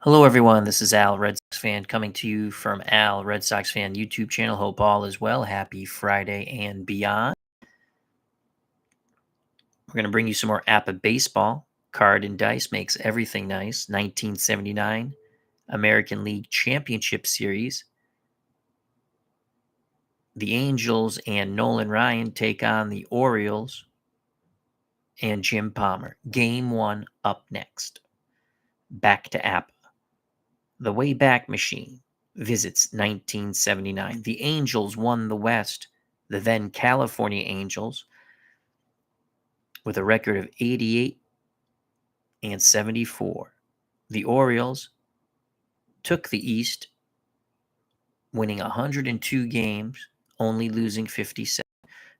Hello, everyone. This is Al, Red Sox fan, coming to you from Al, Red Sox fan YouTube channel. Hope all is well. Happy Friday and beyond. We're going to bring you some more APBA baseball. Card and Dice makes everything nice. 1979 American League Championship Series. The Angels and Nolan Ryan take on the Orioles and Jim Palmer. Game 1 up next. Back to APBA. The Wayback Machine visits 1979. The Angels won the West, the then California Angels, with a record of 88 and 74. The Orioles took the East, winning 102 games, only losing 57.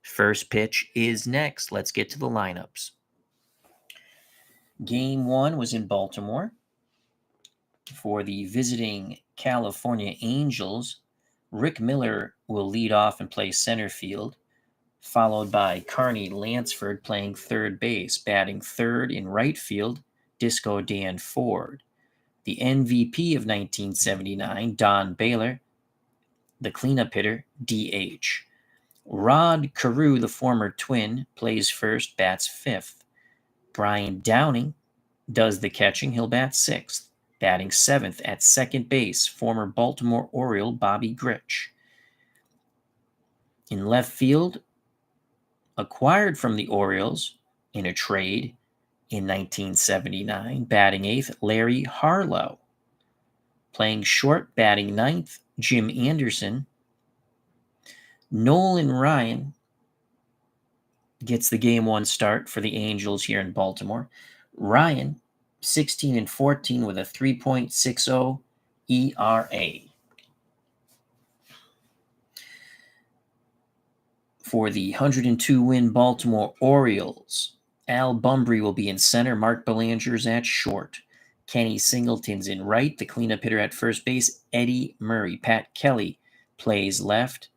First pitch is next. Let's get to the lineups. Game 1 was in Baltimore. For the visiting California Angels, Rick Miller will lead off and play center field, followed by Carney Lansford playing third base. Batting third in right field, Disco Dan Ford. The MVP of 1979, Don Baylor. The cleanup hitter, DH. Rod Carew, the former Twin, plays first, bats fifth. Brian Downing does the catching. He'll bat sixth. Batting seventh at second base, former Baltimore Oriole Bobby Grich. In left field, acquired from the Orioles in a trade in 1979, batting eighth, Larry Harlow. Playing short, batting ninth, Jim Anderson. Nolan Ryan gets the game 1 start for the Angels here in Baltimore. Ryan, 16 and 14 with a 3.60 ERA. For the 102-win Baltimore Orioles, Al Bumbry will be in center. Mark Belanger's at short. Kenny Singleton's in right. The cleanup hitter at first base, Eddie Murray. Pat Kelly plays left.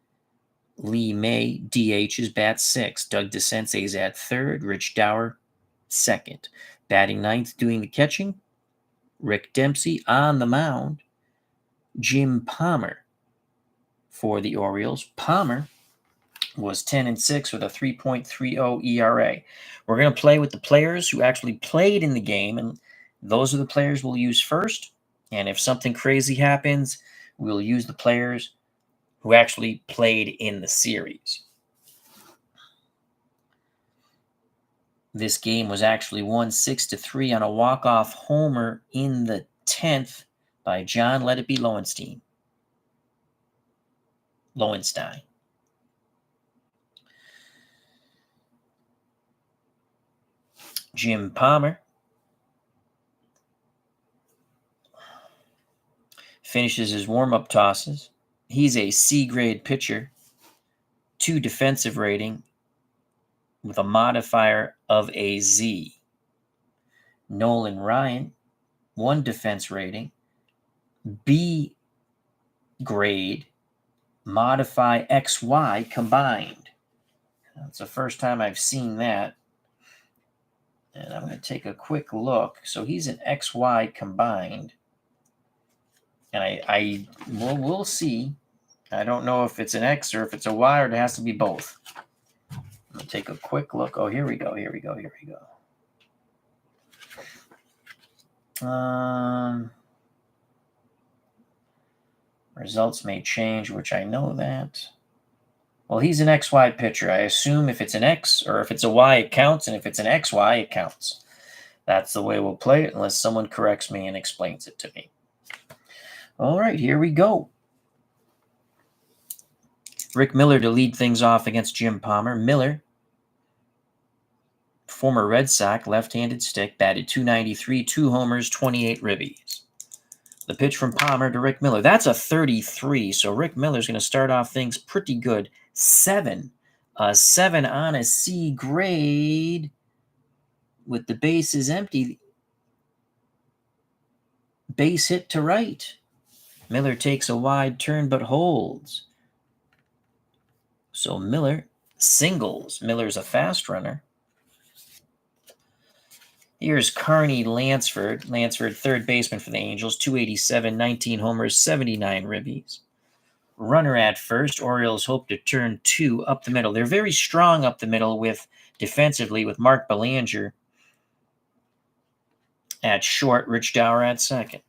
Lee May DH's bat sixth. Doug DeCense's at third. Rich Dower second. Batting ninth, doing the catching, Rick Dempsey. On the mound, Jim Palmer for the Orioles. Palmer was 10 and 6 with a 3.30 ERA. We're going to play with the players who actually played in the game, and those are the players we'll use first. And if something crazy happens, we'll use the players who actually played in the series. This game was actually won 6-3 on a walk-off homer in the 10th by John Let It Be Lowenstein. Jim Palmer finishes his warm-up tosses. He's a C-grade pitcher, 2 defensive rating, with a modifier of a Z. Nolan Ryan, 1 defense rating, B grade, modify XY combined. That's the first time I've seen that. And I'm going to take a quick look. So he's an XY combined. And we'll see. I don't know if it's an X or if it's a Y, or it has to be both. I'll take a quick look. Oh, here we go. Results may change, which I know that. Well, he's an XY pitcher. I assume if it's an X or if it's a Y, it counts. And if it's an XY, it counts. That's the way we'll play it, unless someone corrects me and explains it to me. All right, here we go. Rick Miller to lead things off against Jim Palmer. Miller, former Red Sox, left-handed stick, batted .293, 2 homers, 28 ribbies. The pitch from Palmer to Rick Miller. That's a 33, so Rick Miller's going to start off things pretty good. 7 on a C grade with the bases empty. Base hit to right. Miller takes a wide turn but holds. So Miller singles. Miller's a fast runner. Here's Carney Lansford. Lansford, third baseman for the Angels, 287, 19 homers, 79 ribbies. Runner at first. Orioles hope to turn 2 up the middle. They're very strong up the middle with defensively with Mark Belanger at short, Rich Dower at second.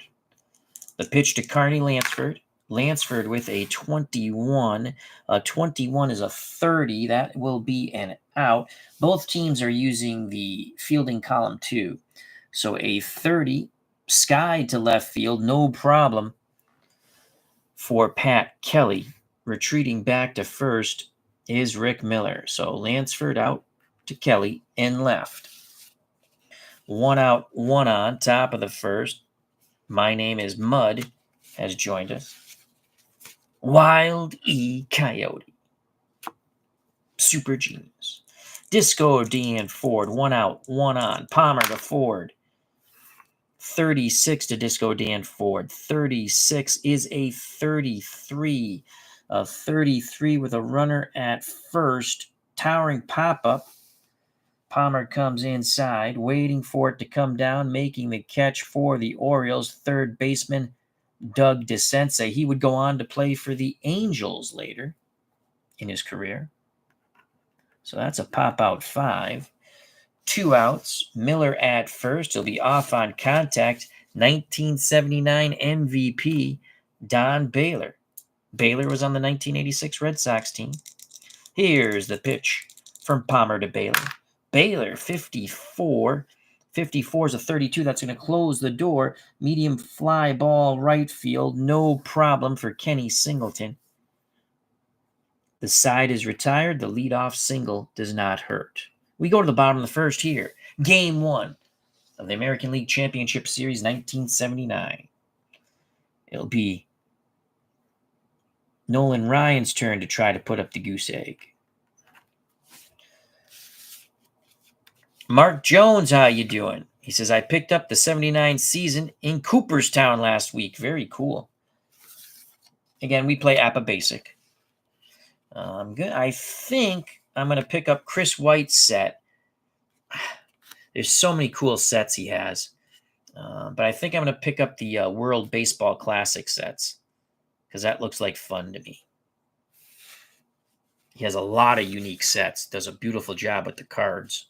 The pitch to Carney Lansford. Lansford with a 21. A 21 is a 30. That will be an out. Both teams are using the fielding column too. So a 30 skied to left field, no problem for Pat Kelly. Retreating back to first is Rick Miller. So Lansford out to Kelly in left. 1 out, 1 on, top of the first. My name is Mud has joined us. Wild E. Coyote. Super genius. Disco Dan Ford. 1 out, 1 on. Palmer to Ford. 36 to Disco Dan Ford. 36 is a 33. A 33 with a runner at first. Towering pop-up. Palmer comes inside, waiting for it to come down, making the catch for the Orioles. Third baseman Doug DeCense. He would go on to play for the Angels later in his career. So that's a pop-out 5. 2 outs. Miller at first. He'll be off on contact. 1979 MVP Don Baylor. Baylor was on the 1986 Red Sox team. Here's the pitch from Palmer to Baylor. Baylor, 54. 54 is a 32. That's going to close the door. Medium fly ball right field. No problem for Kenny Singleton. The side is retired. The leadoff single does not hurt. We go to the bottom of the first here. Game 1 of the American League Championship Series 1979. It'll be Nolan Ryan's turn to try to put up the goose egg. Mark Jones, how you doing? He says, I picked up the 79 season in Cooperstown last week. Very cool. Again, we play APBA Basic. Good. I think I'm going to pick up Chris White's set. There's so many cool sets he has. But I think I'm going to pick up the World Baseball Classic sets because that looks like fun to me. He has a lot of unique sets. Does a beautiful job with the cards.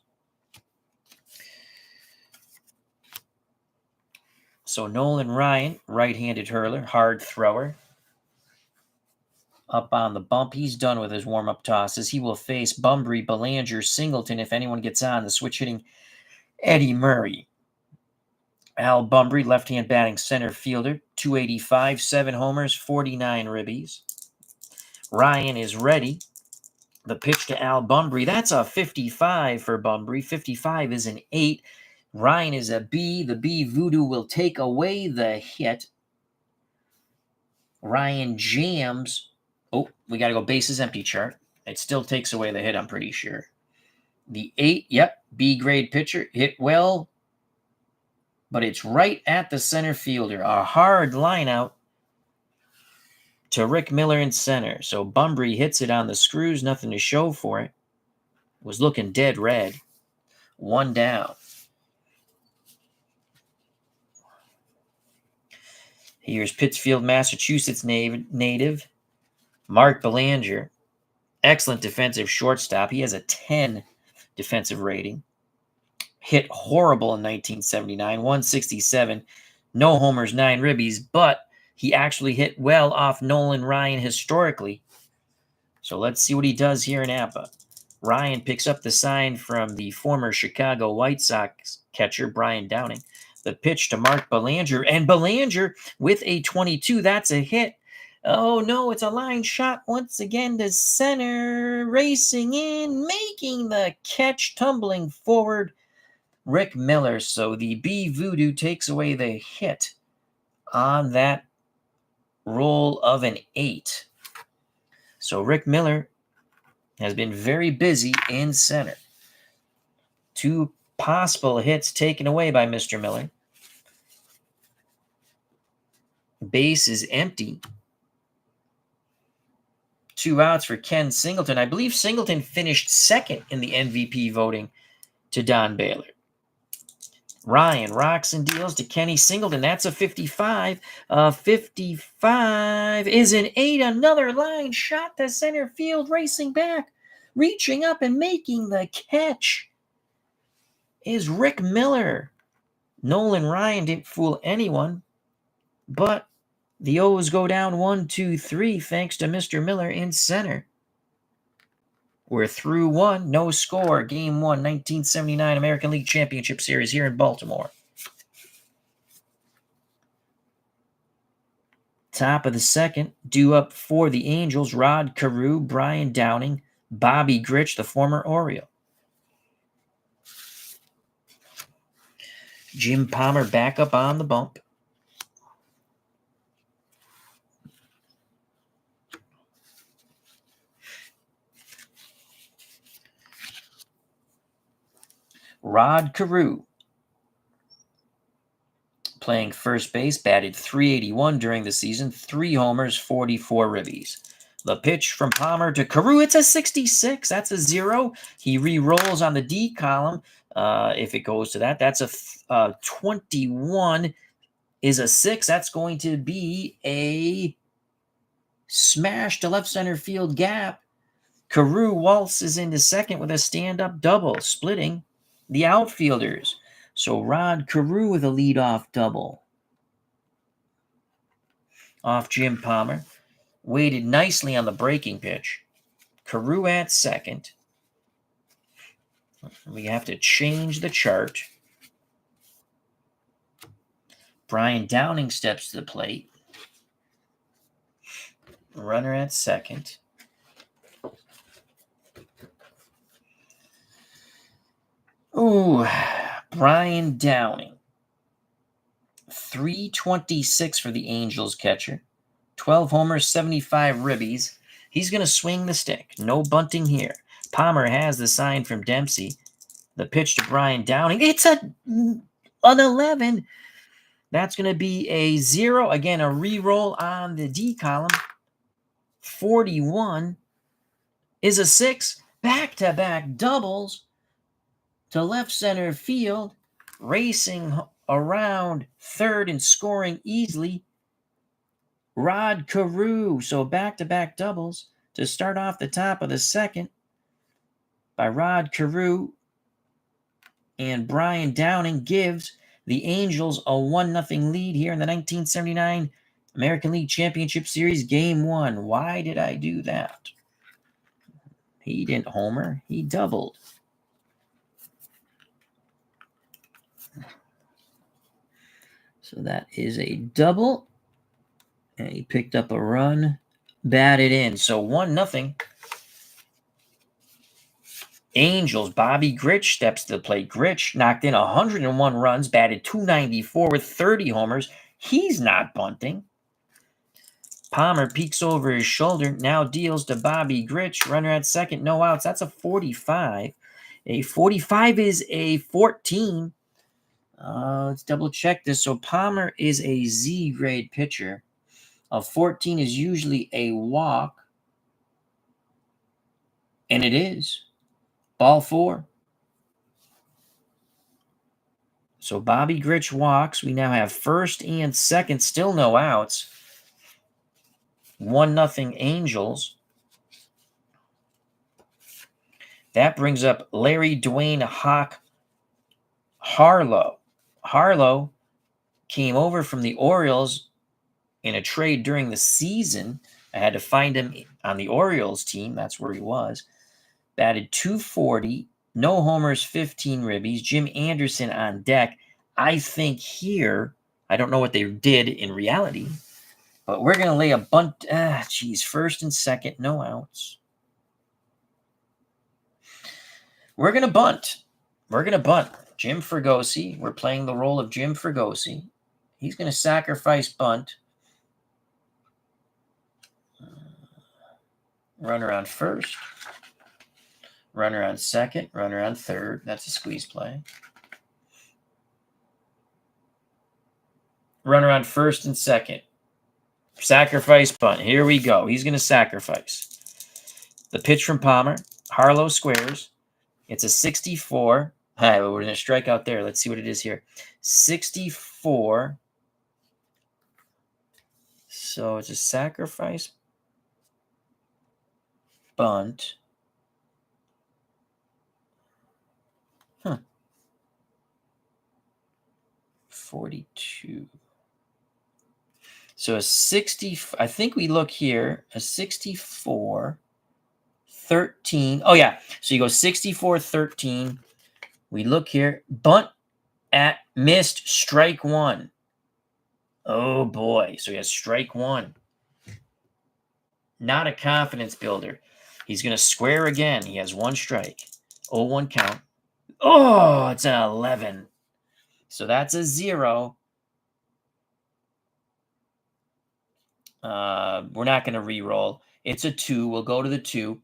So Nolan Ryan, right-handed hurler, hard thrower. Up on the bump. He's done with his warm-up tosses. He will face Bunbury, Belanger, Singleton if anyone gets on. The switch-hitting Eddie Murray. Al Bunbury, left-hand batting center fielder, 285, 7 homers, 49 ribbies. Ryan is ready. The pitch to Al Bunbury. That's a 55 for Bunbury. 55 is an 8. Ryan is a B. The B voodoo will take away the hit. Ryan jams. Oh, we got to go bases empty chart. It still takes away the hit, I'm pretty sure. The 8, yep, B-grade pitcher, hit well, but it's right at the center fielder. A hard line out to Rick Miller in center. So Bunbury hits it on the screws, nothing to show for it. Was looking dead red. 1 down. Here's Pittsfield, Massachusetts native Mark Belanger. Excellent defensive shortstop. He has a 10 defensive rating. Hit horrible in 1979, 167. No homers, 9 ribbies, but he actually hit well off Nolan Ryan historically. So let's see what he does here in APBA. Ryan picks up the sign from the former Chicago White Sox catcher, Brian Downing. The pitch to Mark Belanger, and Belanger with a 22. That's a hit. Oh, no, it's a line shot once again to center. Racing in, making the catch, tumbling forward, Rick Miller. So the B voodoo takes away the hit on that roll of an 8. So Rick Miller has been very busy in center. 2 possible hits taken away by Mr. Miller. Base is empty. 2 outs for Ken Singleton. I believe Singleton finished second in the MVP voting to Don Baylor. Ryan rocks and deals to Kenny Singleton. That's a 55. 55 is an 8. Another line shot to center field, racing back, reaching up and making the catch is Rick Miller. Nolan Ryan didn't fool anyone, but the O's go down 1-2-3 thanks to Mr. Miller in center. We're through one, no score. Game 1, 1979 American League Championship Series here in Baltimore. Top of the second, due up for the Angels, Rod Carew, Brian Downing, Bobby Grich, the former Oriole. Jim Palmer back up on the bump. Rod Carew, playing first base, batted .381 during the season, 3 homers, 44 ribbies. The pitch from Palmer to Carew, it's a 66. That's a 0. He re-rolls on the D column. If it goes to that, that's a 21 is a 6. That's going to be a smash to left center field gap. Carew waltzes into second with a stand-up double, splitting the outfielders. So Rod Carew with a leadoff double. Off Jim Palmer. Waited nicely on the breaking pitch. Carew at second. We have to change the chart. Brian Downing steps to the plate. Runner at second. Ooh, Brian Downing. .326 for the Angels catcher. 12 homers, 75 ribbies. He's going to swing the stick. No bunting here. Palmer has the sign from Dempsey. The pitch to Brian Downing. It's an 11. That's going to be a 0. Again, a re-roll on the D column. 41 is a 6. Back-to-back doubles to left center field. Racing around third and scoring easily. Rod Carew. So back-to-back doubles to start off the top of the second by Rod Carew. And Brian Downing gives the Angels a 1-0 lead here in the 1979 American League Championship Series, Game 1. Why did I do that? He didn't homer. He doubled. So that is a double. And he picked up a run, batted in. So 1-0. Angels, Bobby Grich steps to the plate. Grich knocked in 101 runs, batted .294 with 30 homers. He's not bunting. Palmer peeks over his shoulder, now deals to Bobby Grich. Runner at second, no outs. That's a 45. A 45 is a 14. Let's double check this. So Palmer is a Z grade pitcher. A 14 is usually a walk. And it is. Ball 4. So Bobby Grich walks. We now have first and second, still no outs. 1-0 Angels. That brings up Larry Dwayne Hawk Harlow. Harlow came over from the Orioles in a trade during the season. I had to find him on the Orioles team. That's where he was. Batted .240, no homers, 15 ribbies. Jim Anderson on deck. I think here, I don't know what they did in reality, but we're going to lay a bunt. First and second, no outs. We're going to bunt. Jim Fregosi, we're playing the role of Jim Fregosi. He's going to sacrifice bunt. Runner on first. Runner on second. Runner on third. That's a squeeze play. Runner on first and second. Sacrifice bunt. Here we go. He's going to sacrifice. The pitch from Palmer. Harlow squares. It's a 64. All right, well, we're going to strike out there. Let's see what it is here. 64. So it's a sacrifice bunt. 42. So a 60, I think we look here, a 64, 13. Oh, yeah. So you go 64, 13. We look here, bunt at missed, strike one. Oh, boy. So he has strike one. Not a confidence builder. He's going to square again. He has one strike. 0-1 count. Oh, it's an 11. So that's a 0. We're not going to re-roll. It's a 2. We'll go to the 2.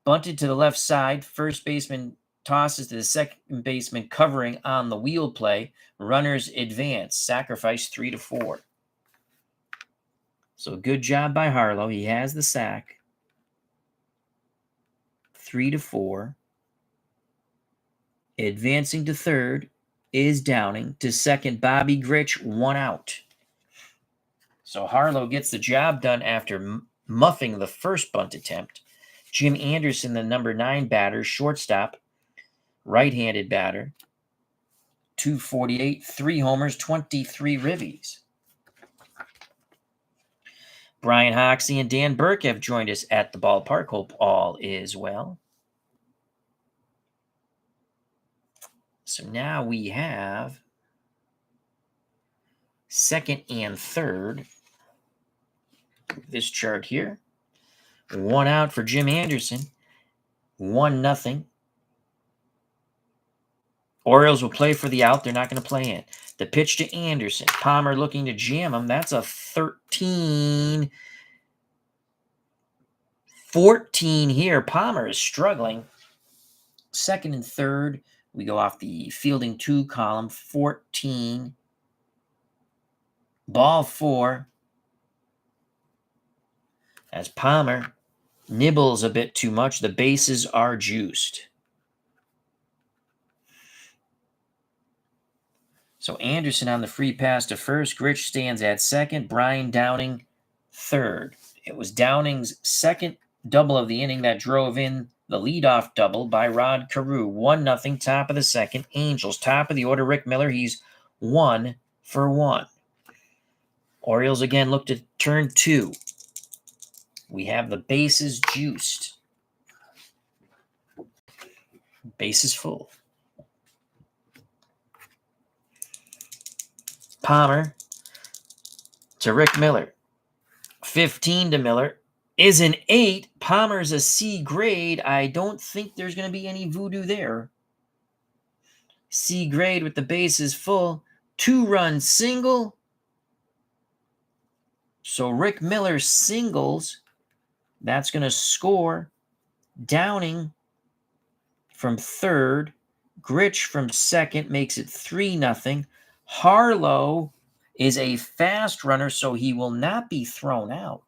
Bunted to the left side. First baseman tosses to the second baseman, covering on the wheel play. Runners advance. Sacrifice 3-4. So good job by Harlow. He has the sack. 3-4. Advancing to third is Downing. To second, Bobby Grich, 1 out. So Harlow gets the job done after muffing the first bunt attempt. Jim Anderson, the number 9 batter, shortstop, right-handed batter, 248, 3 homers, 23 ribbies. Brian Hoxie and Dan Burke have joined us at the ballpark. Hope all is well. So now we have second and third. This chart here. 1 out for Jim Anderson. 1-0. Orioles will play for the out. They're not going to play in. The pitch to Anderson. Palmer looking to jam him. That's a 13. 14 here. Palmer is struggling. Second and third. We go off the fielding 2 column. 14. Ball 4. As Palmer nibbles a bit too much, the bases are juiced. So Anderson on the free pass to first. Grich stands at second. Brian Downing third. It was Downing's second double of the inning that drove in the leadoff double by Rod Carew. 1-0, top of the second. Angels, top of the order. Rick Miller, he's 1 for 1. Orioles again look to turn 2. We have the bases juiced. Bases full. Palmer to Rick Miller. 15 to Miller. Is an 8. Palmer's a C grade. I don't think there's going to be any voodoo there. C grade with the bases full. 2-run single. So Rick Miller singles. That's going to score. Downing from third. Grich from second makes it 3-0. Harlow is a fast runner, so he will not be thrown out.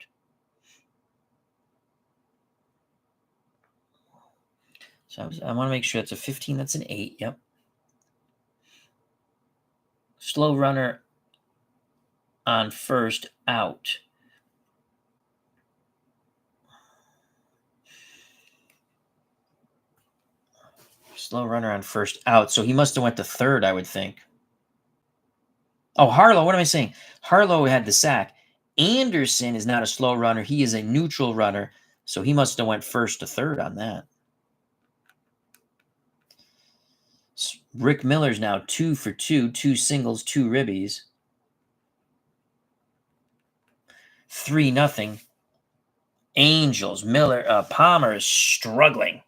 So I want to make sure it's a 15. That's an 8. Yep. Slow runner on first, out. Slow runner on first, out. So he must have went to third, I would think. Oh, Harlow, what am I saying? Harlow had the sack. Anderson is not a slow runner. He is a neutral runner. So he must have went first to third on that. Rick Miller's now 2 for 2. 2 singles, 2 ribbies. 3-0. Angels. Palmer is struggling.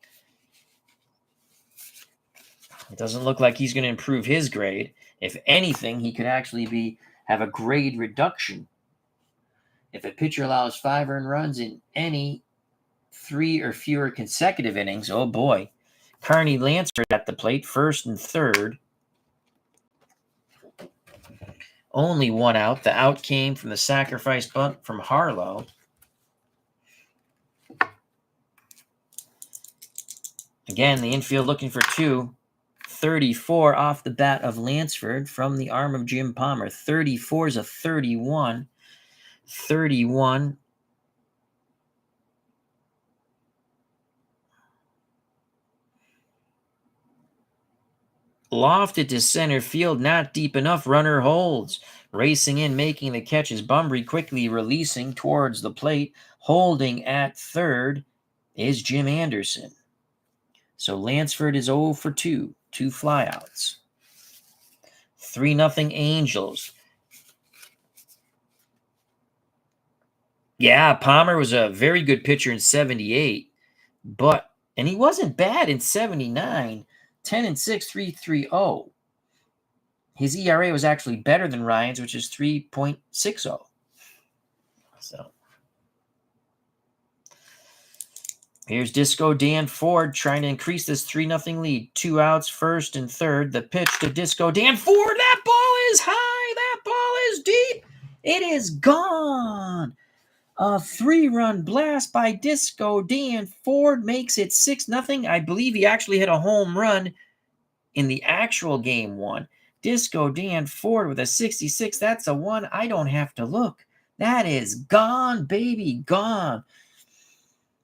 It doesn't look like he's going to improve his grade. If anything, he could actually have a grade reduction. If a pitcher allows 5 earned runs in any 3 or fewer consecutive innings, oh boy. Carney Lansford at the plate, first and third. Only 1 out. The out came from the sacrifice bunt from Harlow. Again, the infield looking for 2. 34 off the bat of Lansford from the arm of Jim Palmer. 34 is a 31. 31. Lofted to center field, not deep enough. Runner holds. Racing in, making the catch is Bumbry, quickly releasing towards the plate. Holding at third is Jim Anderson. So Lansford is 0 for 2. 2 flyouts. 3-0 Angels. Yeah, Palmer was a very good pitcher in 78, and he wasn't bad in 79. 10-6, 3.30. His ERA was actually better than Ryan's, which is 3.60. So here's Disco Dan Ford trying to increase this 3-0 lead. 2 outs, first and third. The pitch to Disco Dan Ford. That ball is high. That ball is deep. It is gone. A 3-run blast by Disco Dan Ford makes it 6-0. I believe he actually hit a home run in the actual game 1. Disco Dan Ford with a 66. That's a 1. I don't have to look. That is gone, baby, gone.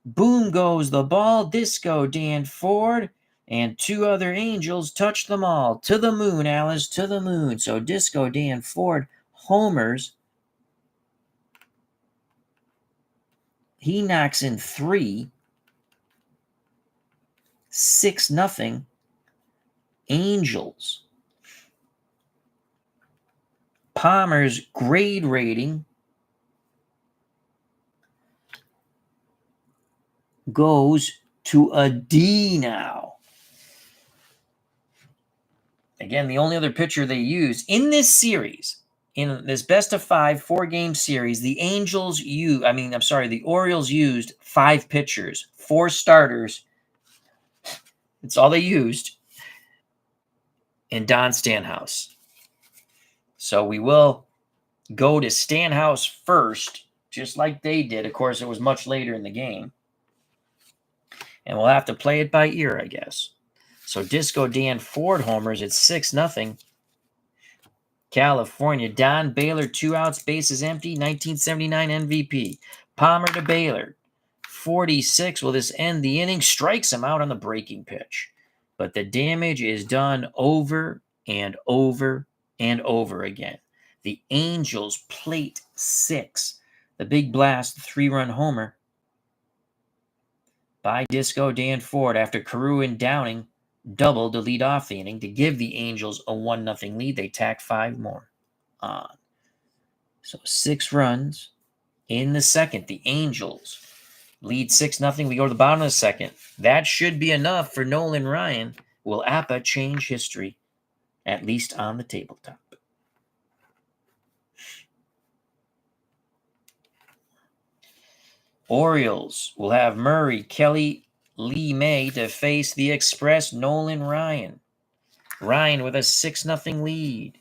Boom goes the ball. Disco Dan Ford and 2 other Angels touch them all. To the moon, Alice, to the moon. So Disco Dan Ford homers. He knocks in 3. 6-0 Angels. Palmer's grade rating goes to a D now. Again, the only other pitcher they used in this series, in this best of 5 4-game series, the Orioles used 5 pitchers, 4 starters. It's all they used. And Don Stanhouse. So we will go to Stanhouse first, just like they did. Of course, it was much later in the game. And we'll have to play it by ear, I guess. So Disco Dan Ford homers at 6-0. California. Don Baylor, 2 outs, bases empty, 1979 MVP. Palmer to Baylor. 46. Will this end the inning? Strikes him out on the breaking pitch. But the damage is done over and over and over again. The Angels plate 6. The big blast, 3-run homer by Disco Dan Ford after Carew and Downing doubled to lead off the inning to give the Angels a 1-0 lead. They tack 5 more on. So 6 runs in the second. The Angels lead 6-0. We go to the bottom of the second. That should be enough for Nolan Ryan. Will APBA change history, at least on the tabletop? Orioles will have Murray, Kelly, Lee May to face the Express, Nolan Ryan. Ryan with a 6-0 lead.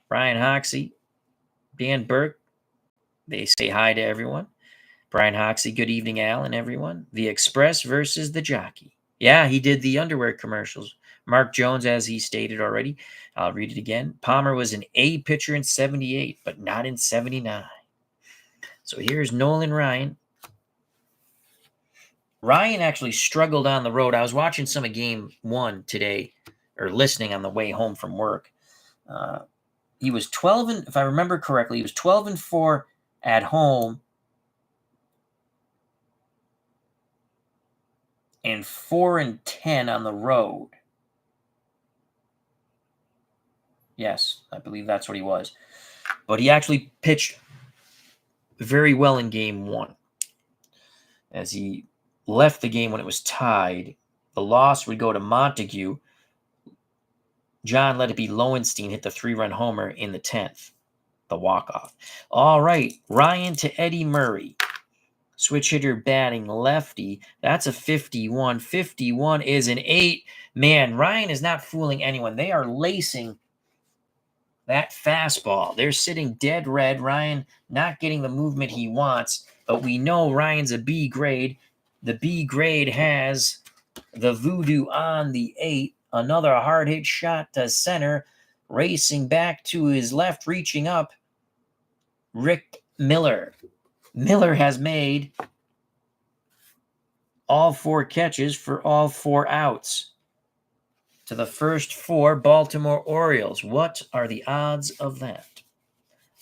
Brian Hoxie, Dan Burke, they say hi to everyone. Brian Hoxie, good evening, Al, and everyone. The Express versus the Jockey. Yeah, he did the underwear commercials. Mark Jones, as he stated already. I'll read it again. Palmer was an A pitcher in 78, but not in 79. So here's Nolan Ryan. Ryan actually struggled on the road. I was watching some of game 1 today, or listening on the way home from work. He was 12, and if I remember correctly, he was 12-4 at home and 4-10 on the road. Yes, I believe that's what he was. But he actually pitched very well in game 1. As he left the game when it was tied, the loss would go to Montague. John let it be Lowenstein hit the 3-run homer in the 10th, the walk-off. All right, Ryan to Eddie Murray. Switch hitter batting lefty. That's a 51. 51 is an 8. Man, Ryan is not fooling anyone. They are lacing that fastball. They're sitting dead red. Ryan not getting the movement he wants, but we know Ryan's a B grade. The B grade has The Voodoo on the 8. Another hard hit shot to center. Racing back to his left, reaching up. Rick Miller. Miller has made all 4 catches for all 4 outs. To the first 4 Baltimore Orioles. What are the odds of that?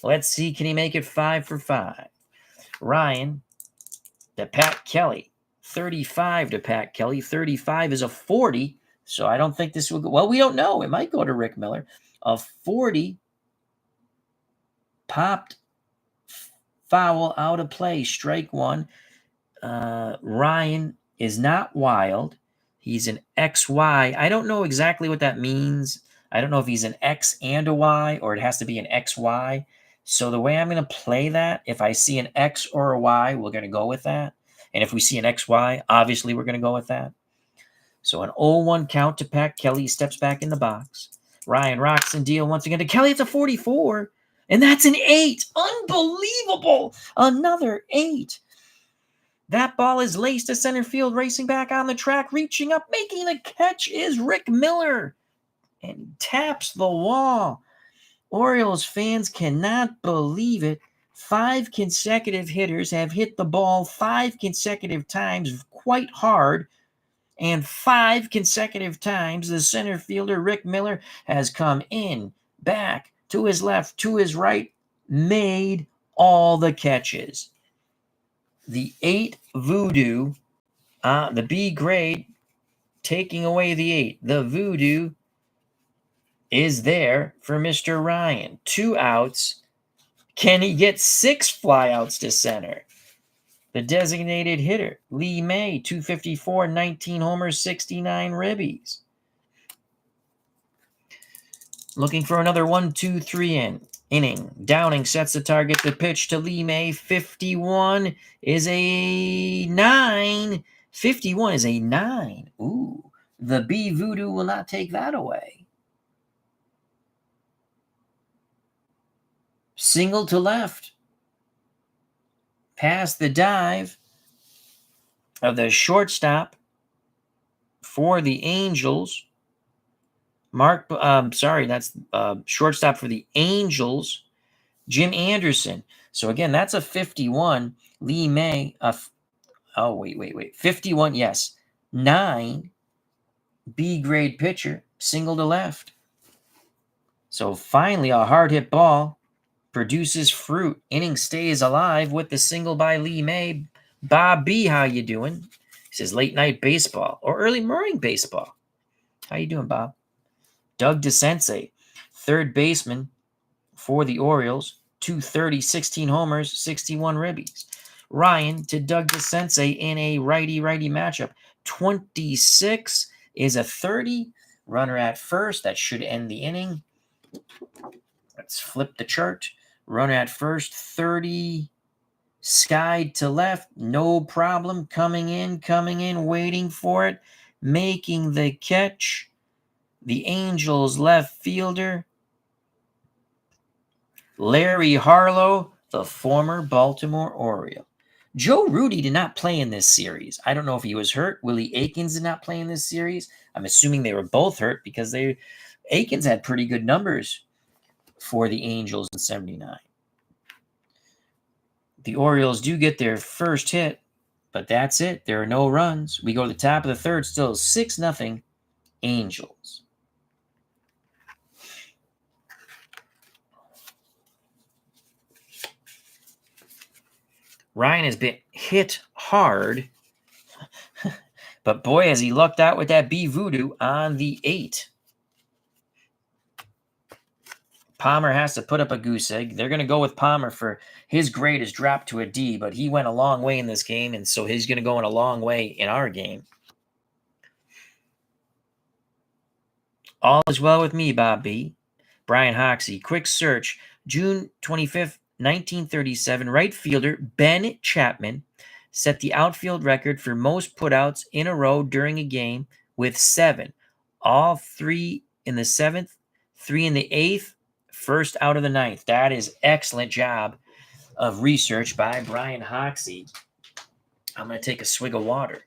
Let's see. Can he make it 5 for 5? Ryan to Pat Kelly. 35 to Pat Kelly. 35 is a 40. So I don't think this will go. Well, we don't know. It might go to Rick Miller. A 40 popped foul out of play. Strike 1. Ryan is not wild. He's an XY. I don't know exactly what that means. I don't know if he's an X and a Y or it has to be an XY. So the way I'm going to play that, if I see an X or a Y, we're going to go with that. And if we see an XY, obviously we're going to go with that. So an 0-1 count to Pat Kelly. Steps back in the box. Ryan rocks and deal once again to Kelly. It's a 44. And that's an 8. Unbelievable. Another 8. That ball is laced to center field, racing back on the track, reaching up, making the catch is Rick Miller. And he taps the wall. Orioles fans cannot believe it. 5 consecutive hitters have hit the ball 5 consecutive times quite hard. And 5 consecutive times the center fielder, Rick Miller, has come in, back, to his left, to his right, made all the catches. The 8 Voodoo, the B grade, taking away the 8. The Voodoo is there for Mr. Ryan. 2 outs. Can he get 6 flyouts to center? The designated hitter, Lee May, 254, 19 homers, 69 ribbies. Looking for another 1-2-3 inning. Downing sets the target. The pitch to Lee May. 51 is a 9. 51 is a 9. Ooh, the B Voodoo will not take that away. Single to left. Past the dive of the shortstop for the Angels. That's shortstop for the Angels, Jim Anderson. So again, that's a 51. Lee May, 51, yes. 9, B-grade pitcher, single to left. So finally, a hard hit ball produces fruit. Inning stays alive with the single by Lee May. Bob B, how you doing? He says late night baseball or early morning baseball. How you doing, Bob? Doug DeSensei, third baseman for the Orioles, 230, 16 homers, 61 ribbies. Ryan to Doug DeSensei in a righty-righty matchup. 26 is a 30. Runner at first. That should end the inning. Let's flip the chart. Runner at first, 30. Skied to left. No problem. Coming in, waiting for it. Making the catch. The Angels left fielder, Larry Harlow, the former Baltimore Oriole. Joe Rudy did not play in this series. I don't know if he was hurt. Willie Aikens did not play in this series. I'm assuming they were both hurt because Aikens had pretty good numbers for the Angels in 79. The Orioles do get their first hit, but that's it. There are no runs. We go to the top of the third, still 6-0 Angels. Ryan has been hit hard, but boy, has he lucked out with that B Voodoo on the 8. Palmer has to put up a goose egg. They're going to go with Palmer for his grade is dropped to a D, but he went a long way in this game, and so he's going to go in a long way in our game. All is well with me, Bob B. Brian Hoxie, quick search, June 25th, 1937, right fielder Ben Chapman set the outfield record for most putouts in a row during a game with 7. All 3 in the 7th, 3 in the 8th, first out of the 9th. That is excellent job of research by Brian Hoxie. I'm going to take a swig of water.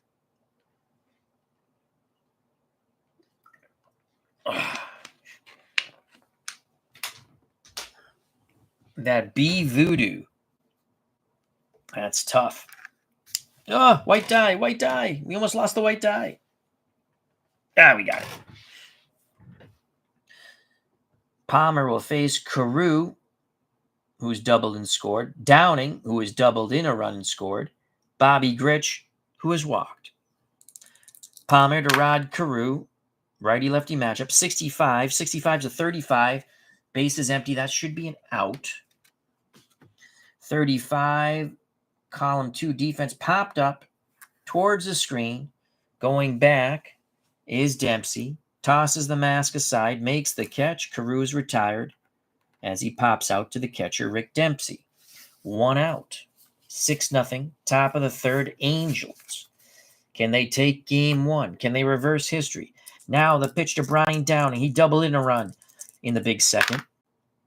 That B voodoo. That's tough. Oh, white die, white die. We almost lost the white die. Ah, we got it. Palmer will face Carew, who's doubled and scored. Downing, who has doubled in a run and scored. Bobby Grich, who has walked. Palmer to Rod Carew. Righty-lefty matchup. 65. 65 to 35. Base is empty. That should be an out. 35. Column 2 defense popped up towards the screen. Going back is Dempsey. Tosses the mask aside. Makes the catch. Carew is retired as he pops out to the catcher, Rick Dempsey. 1 out. 6-0. Top of the third, Angels. Can they take game 1? Can they reverse history? Now the pitch to Brian Downing. He doubled in a run in the big second.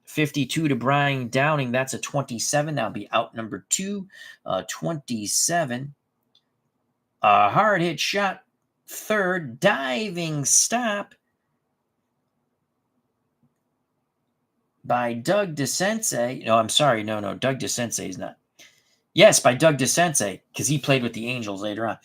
52 to Brian Downing. That's a 27. That'll be out number 2. 27. A hard hit shot. Third. Diving stop by Doug DeSensei. No, I'm sorry. No. Doug DeSensei is not. Yes, by Doug DeSensei, because he played with the Angels later on.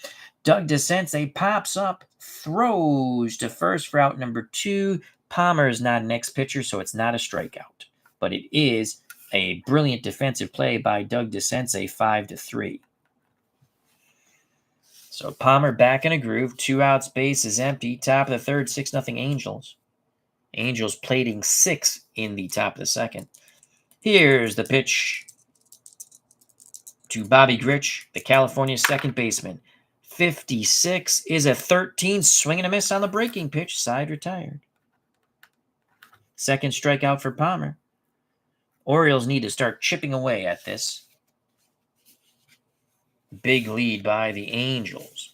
Doug DeSensei pops up, throws to first for out number 2. Palmer is not an ex-pitcher, so it's not a strikeout. But it is a brilliant defensive play by Doug DeSensei, 5-3. So Palmer back in a groove. 2 outs, base is empty. Top of the third, 6-0 Angels. Angels plating 6 in the top of the second. Here's the pitch to Bobby Grich, the California second baseman. 56 is a 13. Swing and a miss on the breaking pitch. Side retired. Second strikeout for Palmer. Orioles need to start chipping away at this. Big lead by the Angels.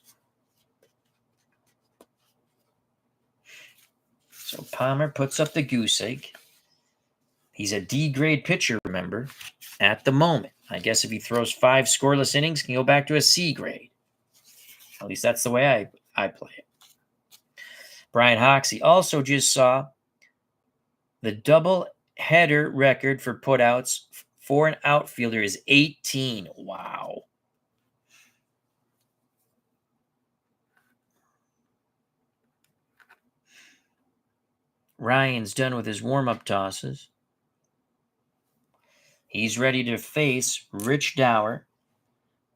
So Palmer puts up the goose egg. He's a D-grade pitcher, remember, at the moment. I guess if he throws 5 scoreless innings, he can go back to a C grade. At least that's the way I play it. Brian Hoxie also just saw the double header record for putouts for an outfielder is 18. Wow. Ryan's done with his warm-up tosses. He's ready to face Rich Dower.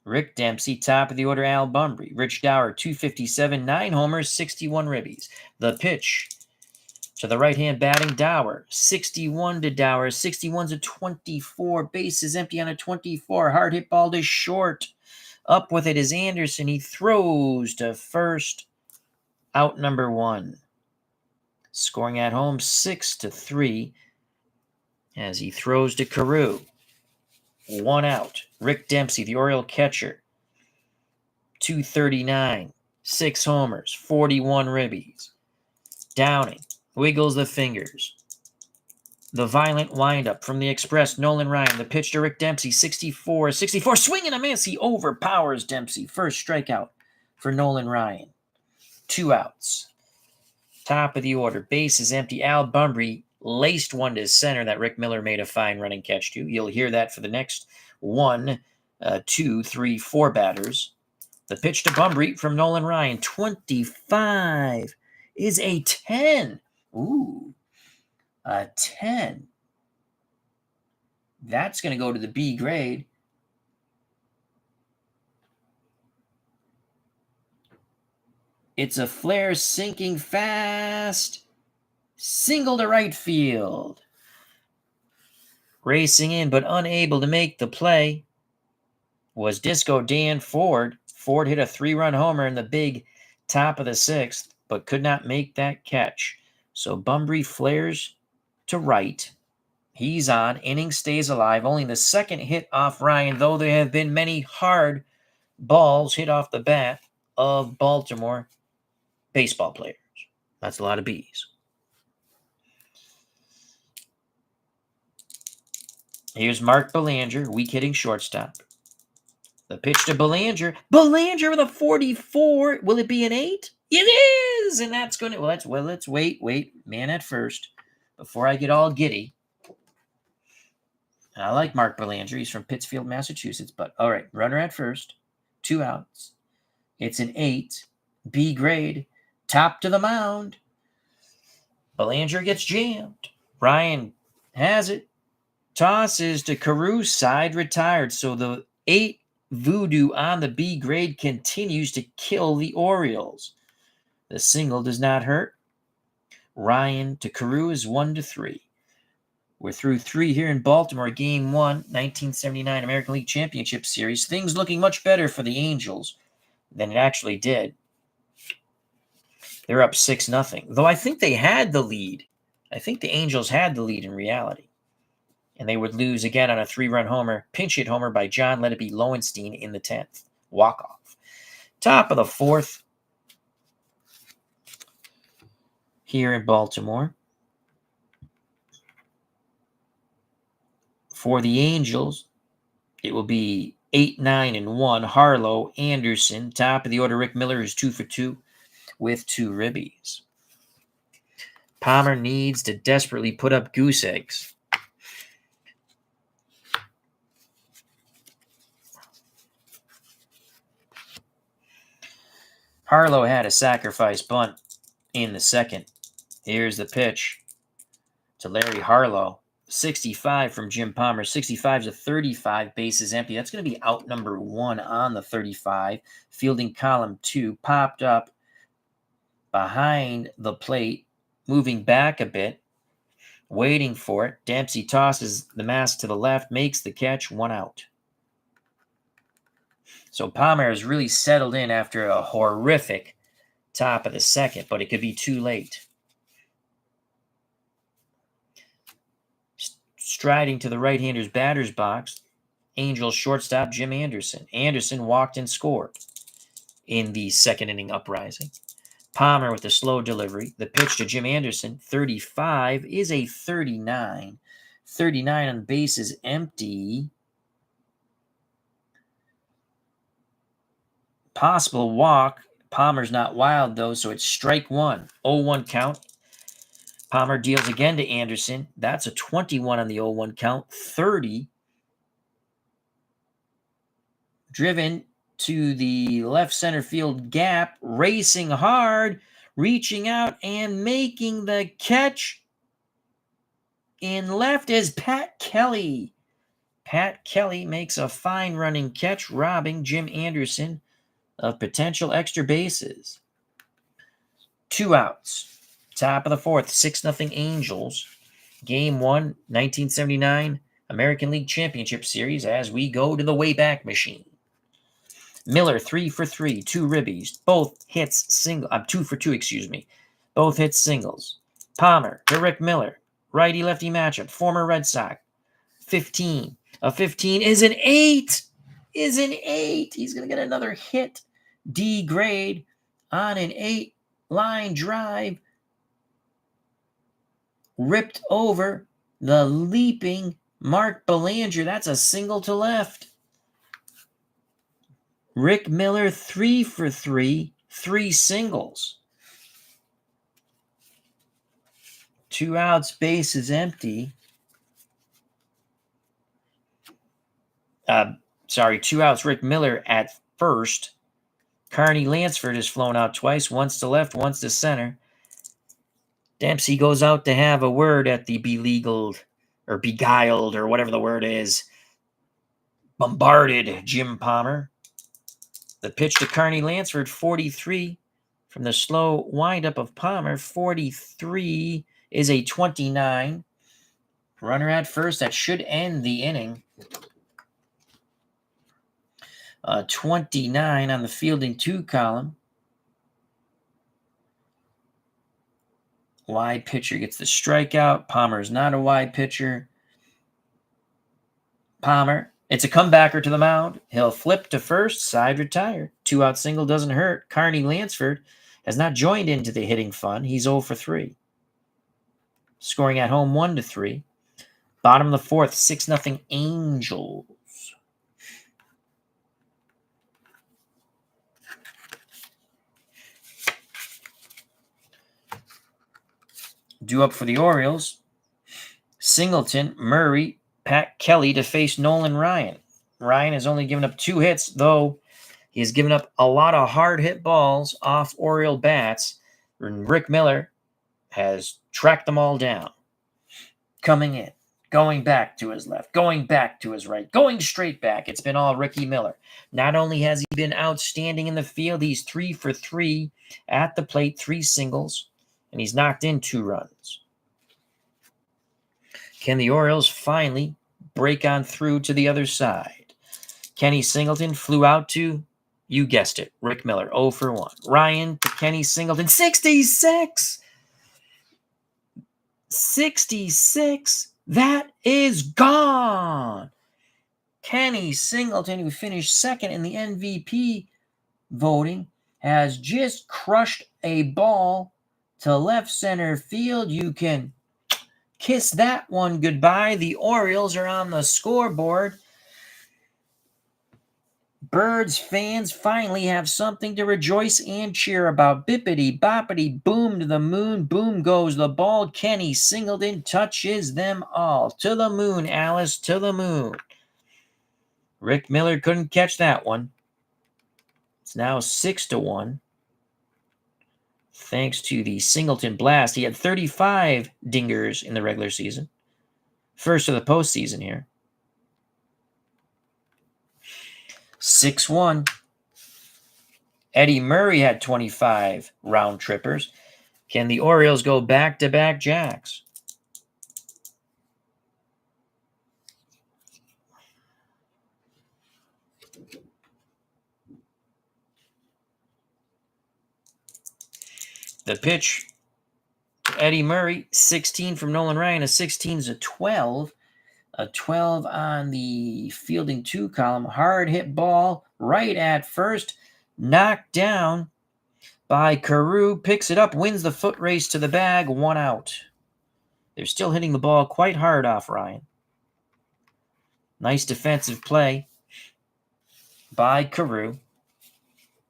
Rick Dempsey, top of the order, Al Bumbry. Rich Dower, 257, 9 homers, 61 ribbies. The pitch to the right-hand batting Dower. 61 to Dower. 61's a 24. Base is empty on a 24. Hard hit ball to short. Up with it is Anderson. He throws to first. Out number 1. Scoring at home 6-3 as he throws to Carew. 1 out. Rick Dempsey, the Oriole catcher. 239. 6 homers. 41 ribbies. Downing wiggles the fingers. The violent windup from the Express, Nolan Ryan. The pitch to Rick Dempsey, 64. Swing and a miss. He overpowers Dempsey. First strikeout for Nolan Ryan. 2 outs. Top of the order. Base is empty. Al Bumbry laced one to center that Rick Miller made a fine running catch to. You'll hear that for the next 1, 2, 3, 4 batters. The pitch to Bumbry from Nolan Ryan. 25 is a 10. Ooh, a 10. That's going to go to the B grade. It's a flare sinking fast. Single to right field. Racing in, but unable to make the play, was Disco Dan Ford. Ford hit a 3-run homer in the big top of the 6th, but could not make that catch. So Bumbry flares to right. He's on. Inning stays alive. Only the second hit off Ryan, though there have been many hard balls hit off the bat of Baltimore baseball players. That's a lot of B's. Here's Mark Belanger, weak-hitting shortstop. The pitch to Belanger. Belanger with a 44. Will it be an 8? It is, and that's going to let's wait, man at first, before I get all giddy. And I like Mark Belanger. He's from Pittsfield, Massachusetts. But all right, runner at first, 2 outs. It's an 8, B grade, top to the mound. Belanger gets jammed. Ryan has it. Tosses to Carew, side retired. So the 8 voodoo on the B grade continues to kill the Orioles. The single does not hurt. Ryan to Carew is 1-3. We're through 3 here in Baltimore. Game 1, 1979 American League Championship Series. Things looking much better for the Angels than it actually did. They're up 6-0. Though I think they had the lead. I think the Angels had the lead in reality. And they would lose again on a 3-run homer, pinch hit homer by John Let It Be Lowenstein in the 10th. Walk-off. Top of the 4th here in Baltimore. For the Angels, it will be 8-9-1. Harlow, Anderson. Top of the order, Rick Miller is 2 for 2 with 2 ribbies. Palmer needs to desperately put up goose eggs. Harlow had a sacrifice bunt in the 2nd. Here's the pitch to Larry Harlow. 65 from Jim Palmer. 65 to 35, bases empty. That's going to be out number 1 on the 35. Fielding column 2, popped up behind the plate, moving back a bit, waiting for it. Dempsey tosses the mask to the left, makes the catch, 1 out. So Palmer has really settled in after a horrific top of the 2nd, but it could be too late. Striding to the right-hander's batter's box, Angels shortstop Jim Anderson. Anderson walked and scored in the 2nd inning uprising. Palmer with the slow delivery. The pitch to Jim Anderson, 35, is a 39. 39 on bases empty. Possible walk. Palmer's not wild, though, so it's strike 1. 0-1 count. Palmer deals again to Anderson. That's a 21 on the 0-1 count. 30. Driven to the left center field gap. Racing hard. Reaching out and making the catch in left is Pat Kelly. Pat Kelly makes a fine running catch, robbing Jim Anderson of potential extra bases. 2 outs. Top of the 4th, 6-0 Angels. Game 1, 1979 American League Championship Series as we go to the Wayback Machine. Miller, 3 for 3, 2 ribbies. Both hits single. 2 for 2, excuse me. Both hits singles. Palmer to Rick Miller. Righty-lefty matchup. Former Red Sox. 15. A 15 is an 8. Is an 8. He's going to get another hit. D grade on an 8-line drive. Ripped over the leaping Mark Belanger. That's a single to left. Rick Miller, 3 for 3, 3 singles. 2 outs, bases empty. 2 outs, Rick Miller at first. Carney Lansford has flown out twice, once to left, once to center. Dempsey goes out to have a word at the beleaguered or beguiled or whatever the word is. Bombarded Jim Palmer. The pitch to Carney Lansford, 43. From the slow windup of Palmer, 43 is a 29. Runner at first, that should end the inning. 29 on the fielding 2 column. Wide pitcher gets the strikeout. Palmer is not a wide pitcher. Palmer, it's a comebacker to the mound. He'll flip to first, side retired. 2-out single doesn't hurt. Carney Lansford has not joined into the hitting fun. He's 0 for 3. Scoring at home 1-3. Bottom of the 4th, 6-0 Angels. Due up for the Orioles, Singleton, Murray, Pat Kelly to face Nolan Ryan. Ryan has only given up 2 hits, though he has given up a lot of hard-hit balls off Oriole bats. And Rick Miller has tracked them all down. Coming in, going back to his left, going back to his right, going straight back. It's been all Ricky Miller. Not only has he been outstanding in the field, he's 3 for 3 at the plate, 3 singles, and he's knocked in 2 runs. Can the Orioles finally break on through to the other side? Kenny Singleton flew out to, you guessed it, Rick Miller, 0 for 1. Ryan to Kenny Singleton, 66! 66! That is gone! Kenny Singleton, who finished second in the MVP voting, has just crushed a ball to left center field. You can kiss that one goodbye. The Orioles are on the scoreboard. Birds fans finally have something to rejoice and cheer about. Bippity boppity boom to the moon. Boom goes the ball. Kenny Singleton touches them all. To the moon, Alice, to the moon. Rick Miller couldn't catch that one. It's now 6-1. Thanks to the Singleton blast. He had 35 dingers in the regular season. First of the postseason here. 6-1. Eddie Murray had 25 round trippers. Can the Orioles go back-to-back jacks? The pitch, Eddie Murray, 16 from Nolan Ryan. A 16 is a 12. A 12 on the fielding 2 column. Hard hit ball right at first. Knocked down by Carew. Picks it up, wins the foot race to the bag. 1 out. They're still hitting the ball quite hard off Ryan. Nice defensive play by Carew.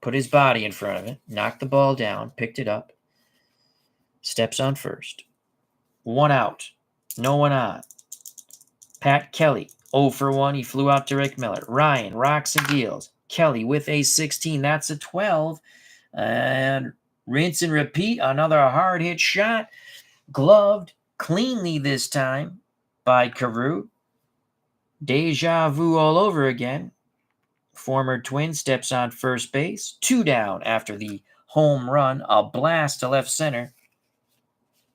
Put his body in front of it. Knocked the ball down. Picked it up. Steps on first. 1 out. No one on. Pat Kelly, 0 for 1. He flew out to Rick Miller. Ryan rocks and deals. Kelly with a 16. That's a 12. And rinse and repeat. Another hard hit shot. Gloved cleanly this time by Carew. Deja vu all over again. Former Twin steps on first base. 2 down after the home run. A blast to left center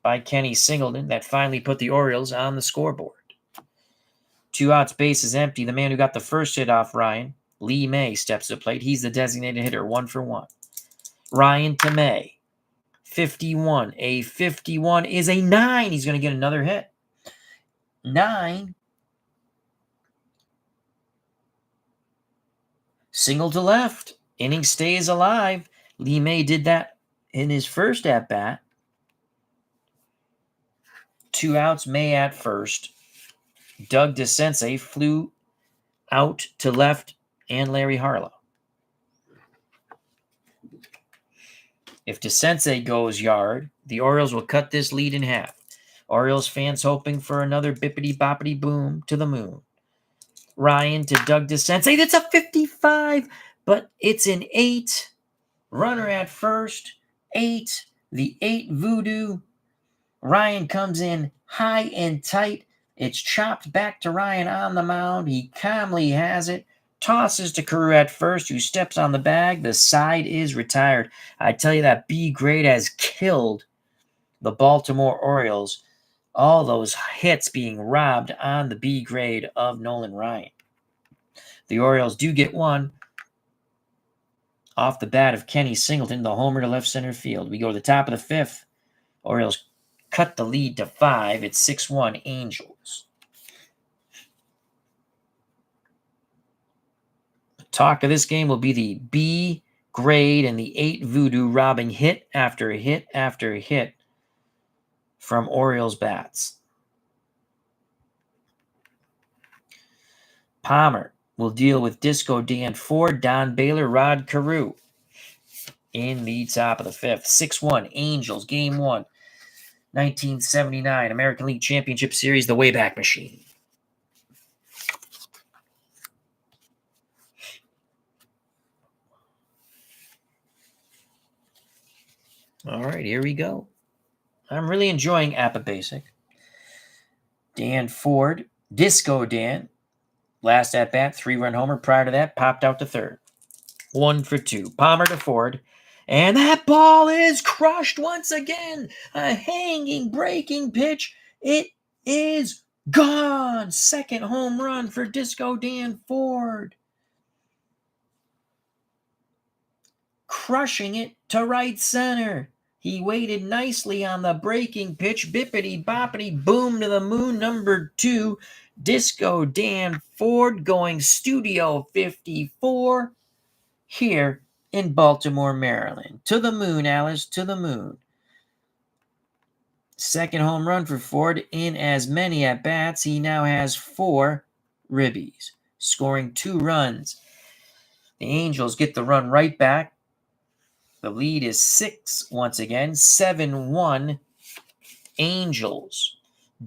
by Kenny Singleton that finally put the Orioles on the scoreboard. 2 outs, base is empty. The man who got the first hit off Ryan, Lee May, steps to the plate. He's the designated hitter, 1 for 1. Ryan to May, 51. A 51 is a 9. He's going to get another hit. 9. Single to left. Inning stays alive. Lee May did that in his first at-bat. 2 outs, May at first. Doug DeSensei flew out to left and Larry Harlow. If DeSensei goes yard, the Orioles will cut this lead in half. Orioles fans hoping for another bippity-boppity boom to the moon. Ryan to Doug DeSensei. That's a 55, but it's an 8. Runner at first. 8. The 8 voodoo. Ryan comes in high and tight. It's chopped back to Ryan on the mound. He calmly has it. Tosses to Carew at first, who steps on the bag. The side is retired. I tell you, that B grade has killed the Baltimore Orioles. All those hits being robbed on the B grade of Nolan Ryan. The Orioles do get one off the bat of Kenny Singleton, the homer to left center field. We go to the top of the 5th. Orioles cut the lead to 5. It's 6-1 Angels. The talk of this game will be the B grade and the 8 voodoo robbing hit after hit after hit from Orioles bats. Palmer will deal with Disco Dan Ford, Don Baylor, Rod Carew in the top of the 5th. 6-1 Angels, game 1. 1979 American League Championship Series, the Wayback Machine. All right, here we go. I'm really enjoying APBA Basic. Dan Ford, Disco Dan. Last at bat, 3-run homer. Prior to that, popped out to third. 1 for 2. Palmer to Ford. And that ball is crushed once again. A hanging, breaking pitch. It is gone. Second home run for Disco Dan Ford. Crushing it to right center. He waited nicely on the breaking pitch. Bippity boppity boom to the moon. Number 2, Disco Dan Ford going Studio 54 here in Baltimore, Maryland. To the moon, Alice, to the moon. Second home run for Ford in as many at-bats. He now has 4 ribbies, scoring 2 runs. The Angels get the run right back. The lead is 6 once again, 7-1 Angels.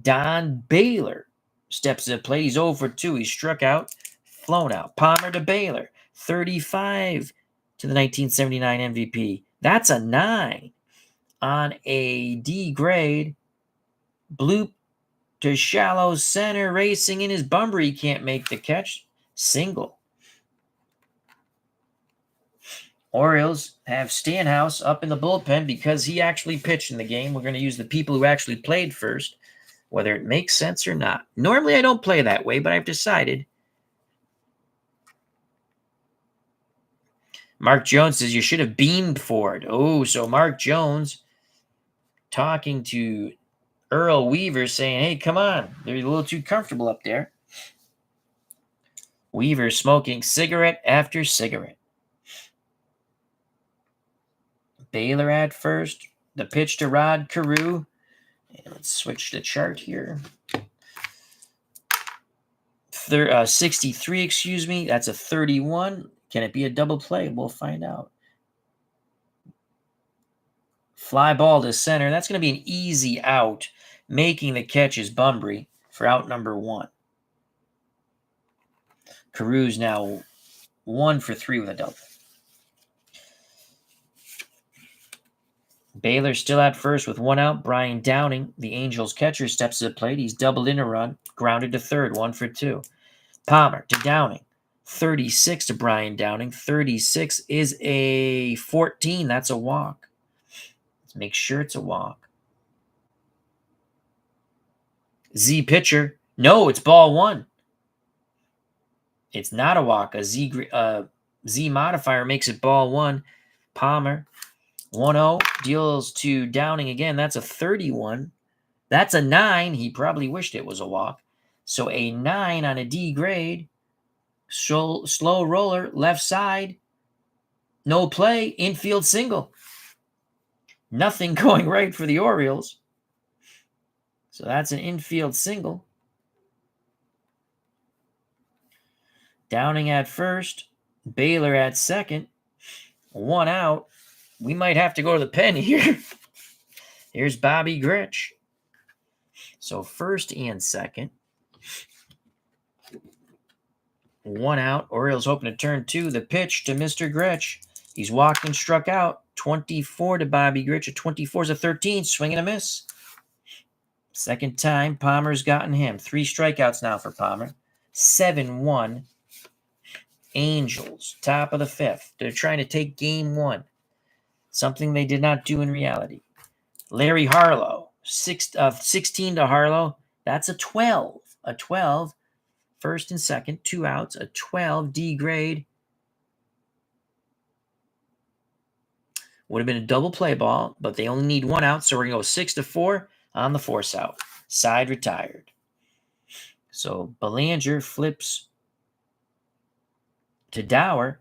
Don Baylor steps to the plate. He's 0 for 2. He struck out, flown out. Palmer to Baylor, 35 to the 1979 MVP. That's a 9 on a D grade. Bloop to shallow center, racing in his bumper. He can't make the catch. Single. Orioles have Stanhouse up in the bullpen because he actually pitched in the game. We're going to use the people who actually played first, whether it makes sense or not. Normally I don't play that way, but I've decided. Mark Jones says you should have beamed Ford. Oh, so Mark Jones talking to Earl Weaver saying, hey, come on. They're a little too comfortable up there. Weaver smoking cigarette after cigarette. Baylor at first. The pitch to Rod Carew. And let's switch the chart here. 63, excuse me. That's a 31. Can it be a double play? We'll find out. Fly ball to center. That's going to be an easy out. Making the catch is Bunbury for out number 1. Carew's now 1 for 3 with a double. Baylor still at first with 1 out. Brian Downing, the Angels catcher, steps to the plate. He's doubled in a run, grounded to third, 1 for 2. Palmer to Downing, 36 to Brian Downing. 36 is a 14. That's a walk. Let's make sure it's a walk. Z pitcher. No, it's ball 1. It's not a walk. A Z modifier makes it ball 1. Palmer, 1-0, deals to Downing again. That's a 31. That's a 9. He probably wished it was a walk. So a 9 on a D grade. Slow roller, left side. No play, infield single. Nothing going right for the Orioles. So that's an infield single. Downing at first. Baylor at second. 1 out. We might have to go to the pen here. Here's Bobby Grich. So first and second. 1 out. Orioles hoping to turn 2. The pitch to Mr. Grich. He's walked and struck out. 24 to Bobby Grich. A 24 is a 13. Swing and a miss. Second time Palmer's gotten him. 3 strikeouts now for Palmer. 7-1 Angels. Top of the 5th. They're trying to take game 1. Something they did not do in reality. Larry Harlow. 16 to Harlow. That's a 12. A 12. First and second. 2 outs. A 12 D grade. Would have been a double play ball, but they only need 1 out, so we're going to go 6-4 on the force out. Side retired. So Belanger flips to Dower.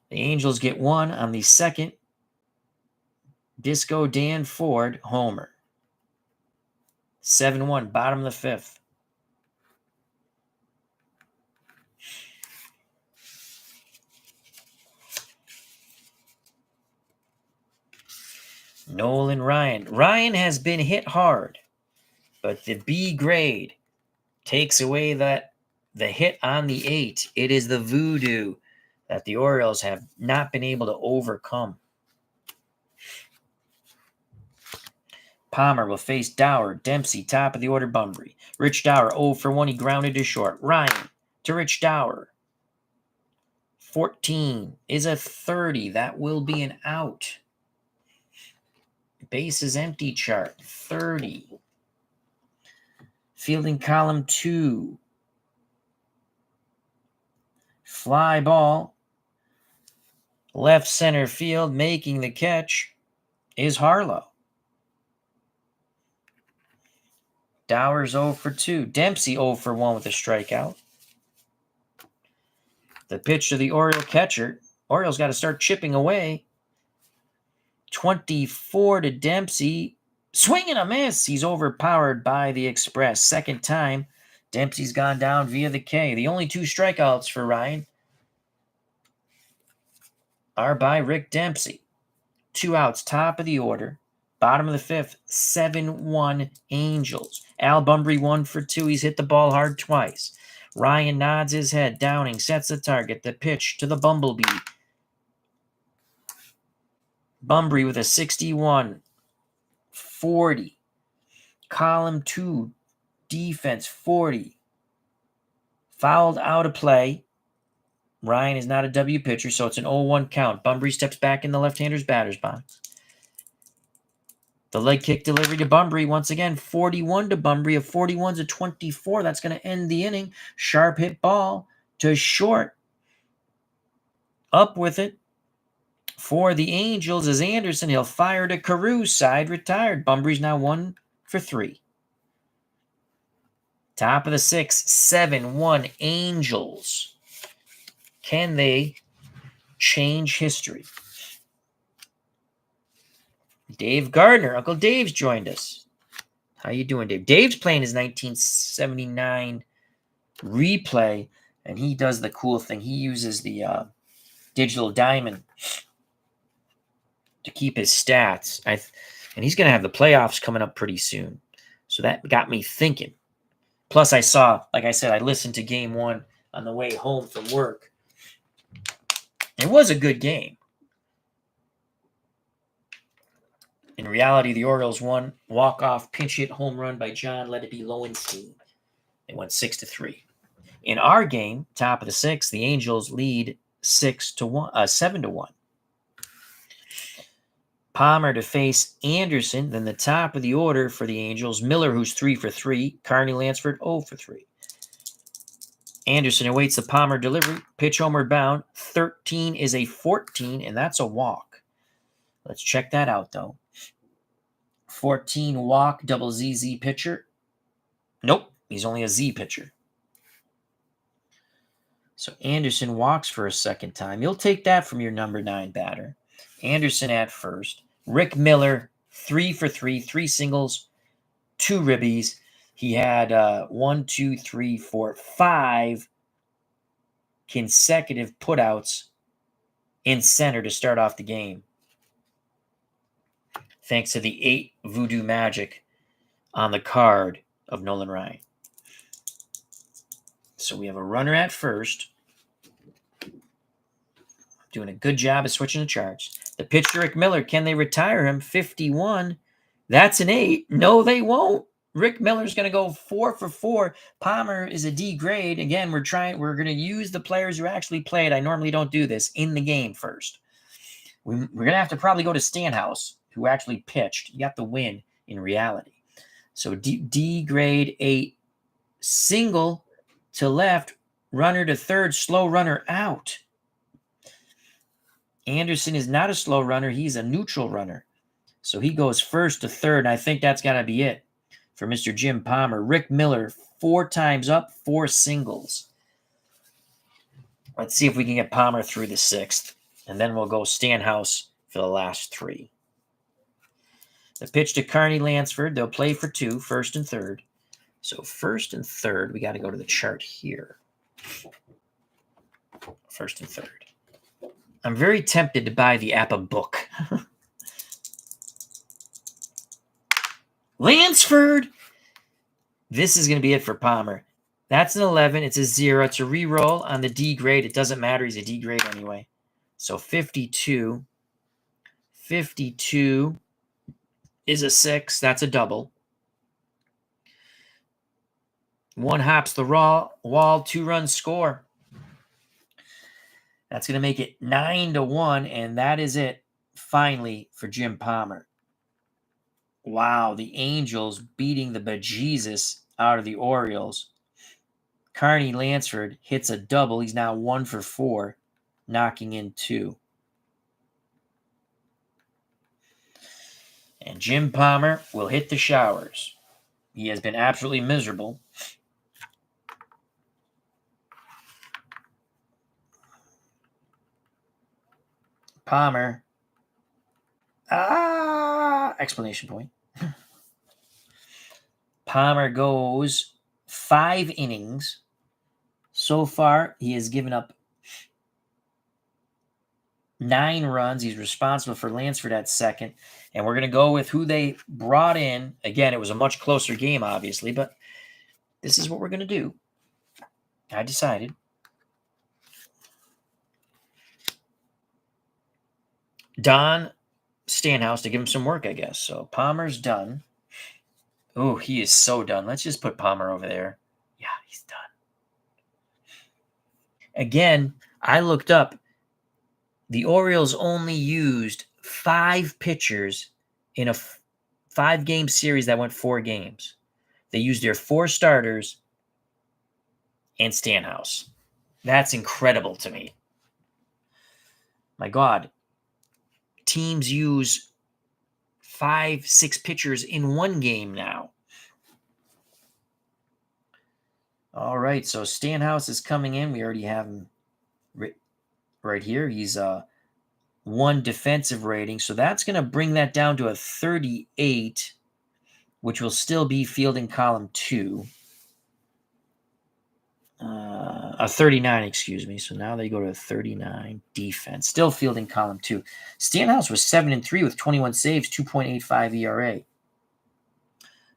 The Angels get 1 on the second. Disco Dan Ford homer. 7-1, bottom of the 5th. Nolan Ryan. Ryan has been hit hard, but the B grade takes away the hit on the 8. It is the voodoo that the Orioles have not been able to overcome. Palmer will face Dower. Dempsey, top of the order, Bunbury. Rich Dower, 0 for 1. He grounded to short. Ryan to Rich Dower. 14 is a 30. That will be an out. Bases empty chart, 30. Fielding column 2. Fly ball. Left center field, making the catch is Harlow. Dower's 0 for 2. Dempsey 0 for 1 with a strikeout. The pitch to the Oriole catcher. Orioles got to start chipping away. 24 to Dempsey. Swing and a miss. He's overpowered by the Express. Second time, Dempsey's gone down via the K. The only 2 strikeouts for Ryan are by Rick Dempsey. 2 outs, top of the order. Bottom of the 5th, 7-1 Angels. Al Bunbury 1 for 2. He's hit the ball hard twice. Ryan nods his head. Downing sets the target. The pitch to the Bumblebee. Bunbury with a 61. 40. Column 2. Defense 40. Fouled out of play. Ryan is not a W pitcher, so it's an 0-1 count. Bunbury steps back in the left-hander's batter's box. The leg kick delivery to Bunbury. Once again, 41 to Bunbury. A 41's a 24. That's going to end the inning. Sharp hit ball to short. Up with it for the Angels is Anderson. He'll fire to Carew. Side retired. Bunbury's now 1 for 3. Top of the 6th, 7-1 Angels. Can they change history? Dave Gardner. Uncle Dave's joined us. How you doing, Dave? Dave's playing his 1979 replay, and he does the cool thing. He uses the digital diamond to keep his stats. And he's going to have the playoffs coming up pretty soon. So that got me thinking. Plus, I saw, like I said, I listened to game 1 on the way home from work. It was a good game. In reality, the Orioles won. Walk-off pinch hit home run by John Let It Be Lowenstein. They went 6-3. In our game, top of the 6th, the Angels lead 7-1. Palmer to face Anderson. Then the top of the order for the Angels, Miller, who's 3 for 3. Carney Lansford, 0 for 3. Anderson awaits the Palmer delivery. Pitch homeward bound. 13 is a 14, and that's a walk. Let's check that out, though. 14 walk, double ZZ pitcher. Nope, he's only a Z pitcher. So Anderson walks for a second time. You'll take that from your number 9 batter. Anderson at first. Rick Miller, 3 for 3, 3 singles, 2 ribbies. He had 5 consecutive putouts in center to start off the game, thanks to the 8 voodoo magic on the card of Nolan Ryan. So we have a runner at first. Doing a good job of switching the charts. The pitch to Rick Miller. Can they retire him? 51. That's an 8. No, they won't. Rick Miller's going to go 4 for 4. Palmer is a D grade. Again, we're going to use the players who actually played. I normally don't do this in the game first. We're going to have to probably go to Stanhouse, who actually pitched. He got the win in reality. So D grade 8. Single to left. Runner to third. Slow runner out. Anderson is not a slow runner. He's a neutral runner. So he goes first to third, and I think that's got to be it for Mr. Jim Palmer. Rick Miller, 4 times up, 4 singles. Let's see if we can get Palmer through the 6th, and then we'll go Stanhouse for the last 3. The pitch to Carney Lansford. They'll play for 2, first and third. So first and third, we got to go to the chart here. First and third. I'm very tempted to buy the APBA book. Lansford! This is going to be it for Palmer. That's an 11. It's a 0. It's a re-roll on the D grade. It doesn't matter. He's a D grade anyway. So 52. 52 is a 6. That's a double. One hops the wall, 2-run score. That's going to make it 9-1, and that is it, finally, for Jim Palmer. Wow, the Angels beating the bejesus out of the Orioles. Carney Lansford hits a double. He's now 1 for 4, knocking in 2. And Jim Palmer will hit the showers. He has been absolutely miserable. Palmer. Explanation point. Palmer goes 5 innings. So far, he has given up 9 runs. He's responsible for Lansford at second. And we're going to go with who they brought in. Again, it was a much closer game, obviously, but this is what we're going to do. I decided. Don Stanhouse to give him some work, I guess. So Palmer's done. Oh, he is so done. Let's just put Palmer over there. Yeah, he's done. Again, I looked up. The Orioles only used 5 pitchers in a 5-game series that went 4 games. They used their 4 starters and Stanhouse. That's incredible to me. My God. Teams use 5, 6 pitchers in 1 game now. All right, so Stanhouse is coming in. We already have him right here. He's 1 defensive rating, so that's going to bring that down to a 38, which will still be fielding column 2. A 39, excuse me. So now they go to a 39 defense. Still fielding column 2. Stanhouse was 7-3 with 21 saves, 2.85 ERA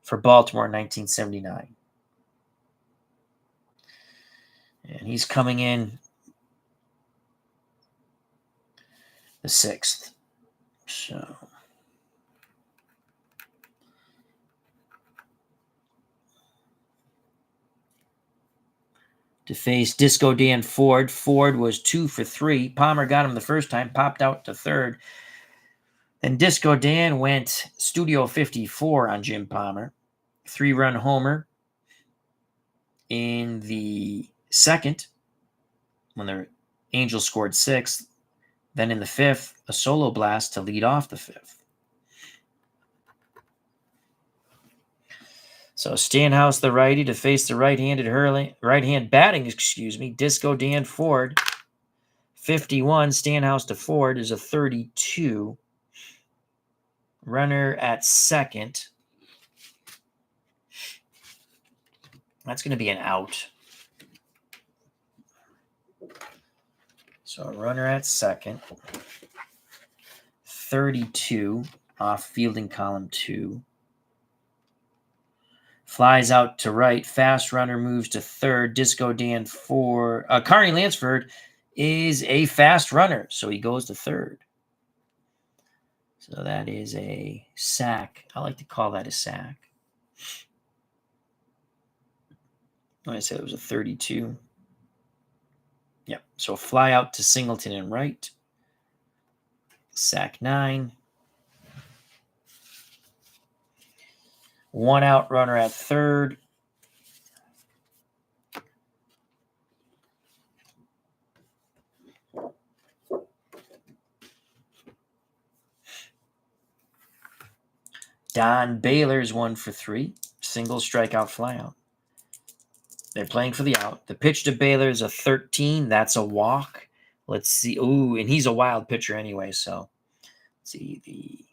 for Baltimore in 1979. And he's coming in the 6th. So to face Disco Dan Ford. Ford was 2 for 3. Palmer got him the first time, popped out to third. Then Disco Dan went Studio 54 on Jim Palmer. 3-run homer in the 2nd when the Angels scored 6th. Then in the 5th, a solo blast to lead off the 5th. So Stanhouse, the righty, to face the right-hand batting, Disco Dan Ford. 51, Stanhouse to Ford is a 32. Runner at second. That's going to be an out. So a runner at second. 32 off fielding column 2. Flies out to right. Fast runner moves to third. Disco Dan Ford. Carney Lansford is a fast runner, so he goes to third. So that is a sack. I like to call that a sack. I said it was a 32. Yep. So fly out to Singleton and right. Sack 9. 1 out runner at third. Don Baylor's 1 for 3. Single strikeout flyout. They're playing for the out. The pitch to Baylor is a 13. That's a walk. Let's see. Ooh, and he's a wild pitcher anyway, so let's see. The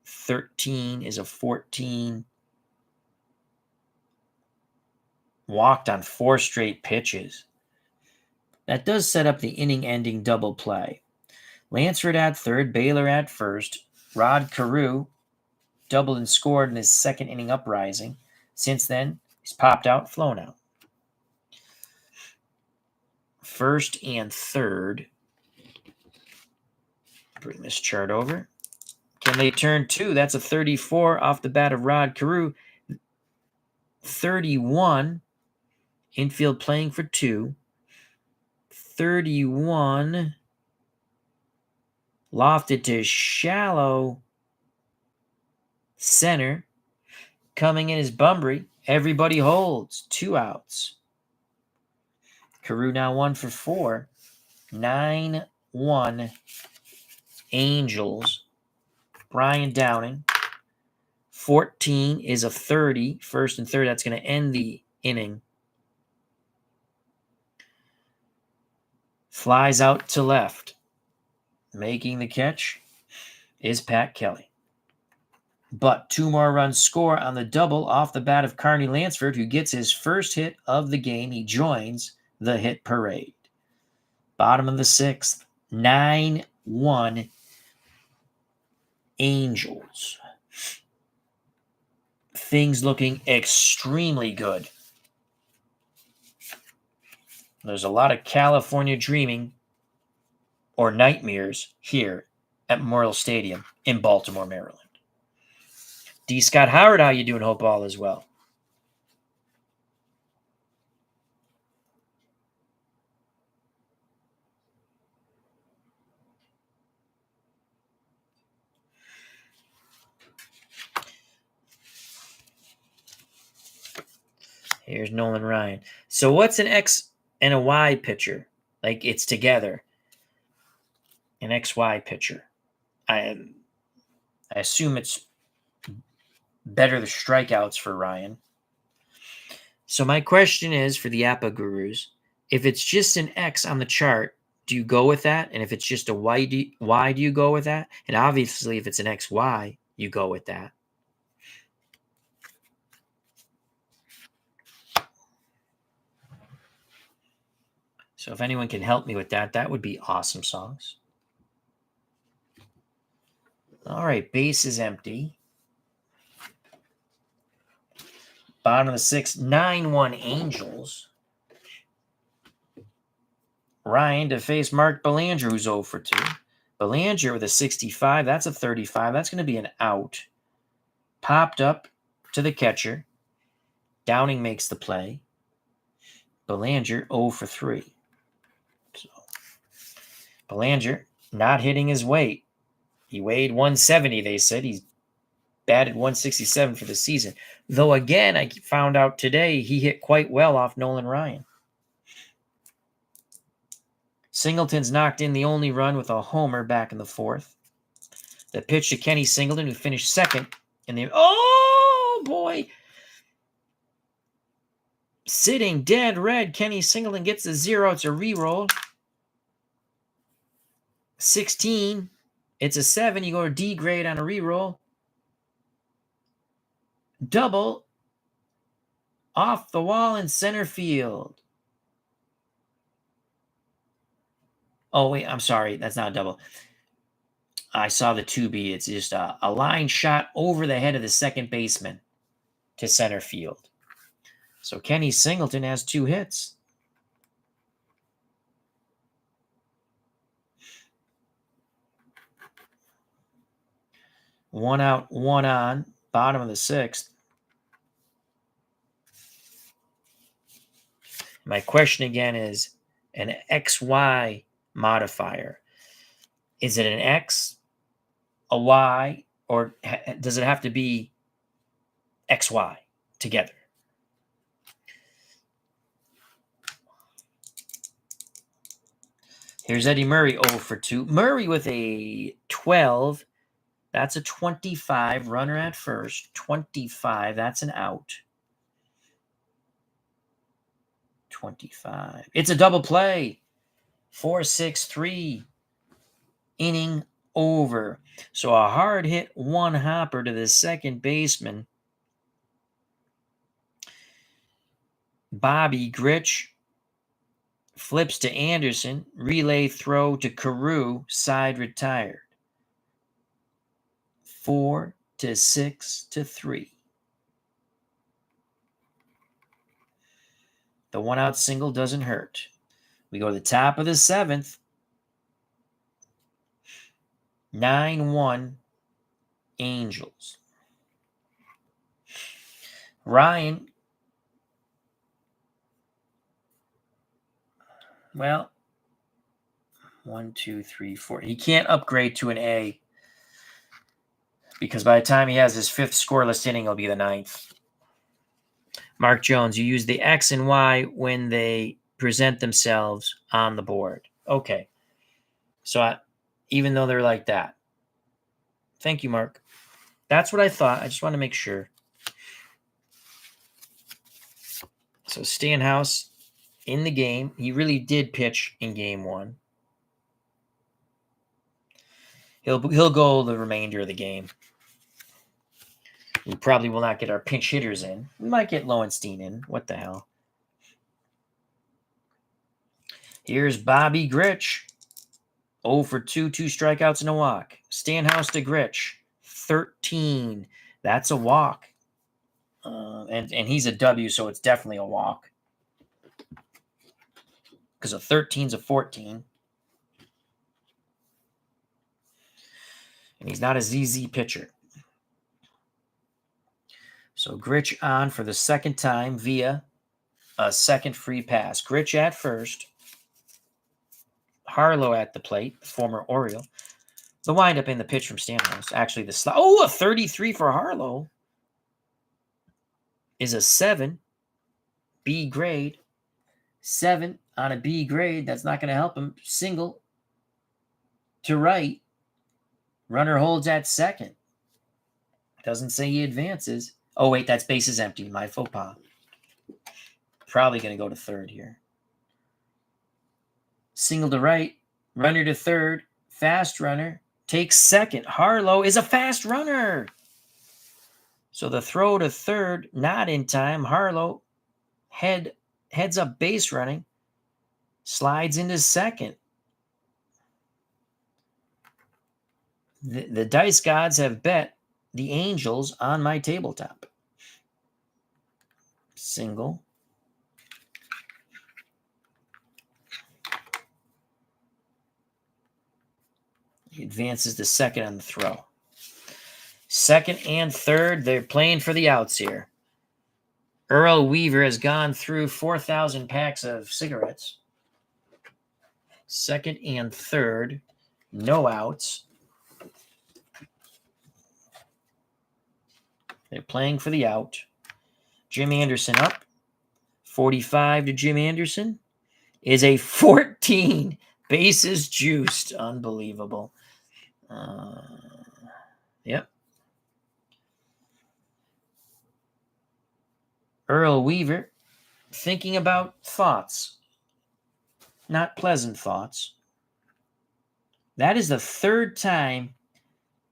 13 is a 14. Walked on 4 straight pitches. That does set up the inning-ending double play. Lansford at third, Baylor at first. Rod Carew doubled and scored in his second inning uprising. Since then, he's popped out, flown out. First and third. Bring this chart over. Can they turn two? That's a 34 off the bat of Rod Carew. 31. Infield playing for two. 31. Lofted to shallow center. Coming in is Bunbury. Everybody holds. 2 outs. Carew now 1 for 4. 9-1 Angels. Brian Downing. 14 is a 30. First and third. That's going to end the inning. Flies out to left. Making the catch is Pat Kelly. But 2 more runs score on the double off the bat of Carney Lansford, who gets his first hit of the game. He joins the hit parade. Bottom of the 6th, 9-1 Angels. Things looking extremely good. There's a lot of California dreaming or nightmares here at Memorial Stadium in Baltimore, Maryland. D. Scott Howard, how you doing? Hope all is well. Here's Nolan Ryan. So what's an X and a Y pitcher? Like it's together. An XY pitcher. I assume it's better the strikeouts for Ryan. So my question is for the APBA gurus, if it's just an X on the chart, do you go with that? And if it's just a Y, do you go with that? And obviously, if it's an XY, you go with that. So if anyone can help me with that, that would be awesome songs. All right, base is empty. Bottom of the 6th, 9-1 Angels. Ryan to face Mark Belanger, who's 0 for 2. Belanger with a 65. That's a 35. That's going to be an out. Popped up to the catcher. Downing makes the play. Belanger 0 for 3. So Belanger not hitting his weight. He weighed 170, they said. He's batted 167 for the season. Though, again, I found out today he hit quite well off Nolan Ryan. Singleton's knocked in the only run with a homer back in the 4th. The pitch to Kenny Singleton, who finished second in the... Oh, boy! Sitting dead red, Kenny Singleton gets the 0. It's a reroll. 16. It's a 7. You go to D grade on a reroll. Double off the wall in center field. Oh, wait, I'm sorry. That's not a double. I saw the 2B. It's just a line shot over the head of the second baseman to center field. So Kenny Singleton has 2 hits. One out, one on. Bottom of the 6th. My question again is an XY modifier. Is it an X, a Y, or does it have to be XY together? Here's Eddie Murray 0 for 2. Murray with a 12. That's a 25. Runner at first. 25. That's an out. 25. It's a double play. 4-6-3. Inning over. So a hard hit one hopper to the second baseman. Bobby Grich flips to Anderson. Relay throw to Carew. Side retired. 4 to 6-3. The one-out single doesn't hurt. We go to the top of the 7th. 9-1 Angels. Ryan. Well, 1, 2, 3, 4. He can't upgrade to an A because by the time he has his 5th scoreless inning, it'll be the 9th. Mark Jones, you use the X and Y when they present themselves on the board. Okay. So even though they're like that. Thank you, Mark. That's what I thought. I just want to make sure. So Stanhouse in the game. He really did pitch in game 1. He'll go the remainder of the game. We probably will not get our pinch hitters in. We might get Lowenstein in. What the hell? Here's Bobby Grich. 0 for 2, 2 strikeouts and a walk. Stanhouse to Grich. 13. That's a walk. And he's a W, so it's definitely a walk. Because a 13's a 14. And he's not a ZZ pitcher. So Grich on for the second time via a second free pass. Grich at first. Harlow at the plate, the former Oriole. The windup in the pitch from Stanhouse. Actually, the slide. Oh, a 33 for Harlow is a 7. B grade. 7 on a B grade. That's not going to help him. Single to right. Runner holds at second. Doesn't say he advances. Oh, wait, that's bases empty. My faux pas. Probably going to go to third here. Single to right. Runner to third. Fast runner. Takes second. Harlow is a fast runner. So the throw to third, not in time. Harlow heads up base running. Slides into second. The dice gods have bet the Angels on my tabletop. Single. He advances to second on the throw. Second and third, they're playing for the outs here. Earl Weaver has gone through 4,000 packs of cigarettes. Second and third, no outs. They're playing for the out. Jim Anderson up. 45 to Jim Anderson is a 14. Bases juiced. Unbelievable. Yep. Earl Weaver thinking about thoughts. Not pleasant thoughts. That is the 3rd time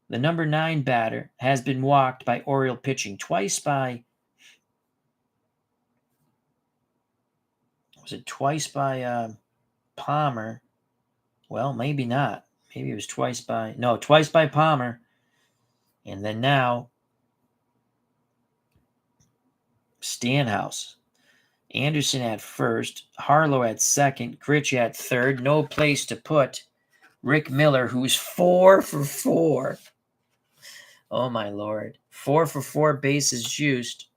the number 9 batter has been walked by Oriole pitching. Twice by... Was it twice by Palmer? Well, maybe not. Maybe it was twice by... No, twice by Palmer. And then now, Stanhouse. Anderson at first. Harlow at second. Grich at third. No place to put Rick Miller, who's 4 for 4. Oh, my Lord. 4 for 4 bases juiced.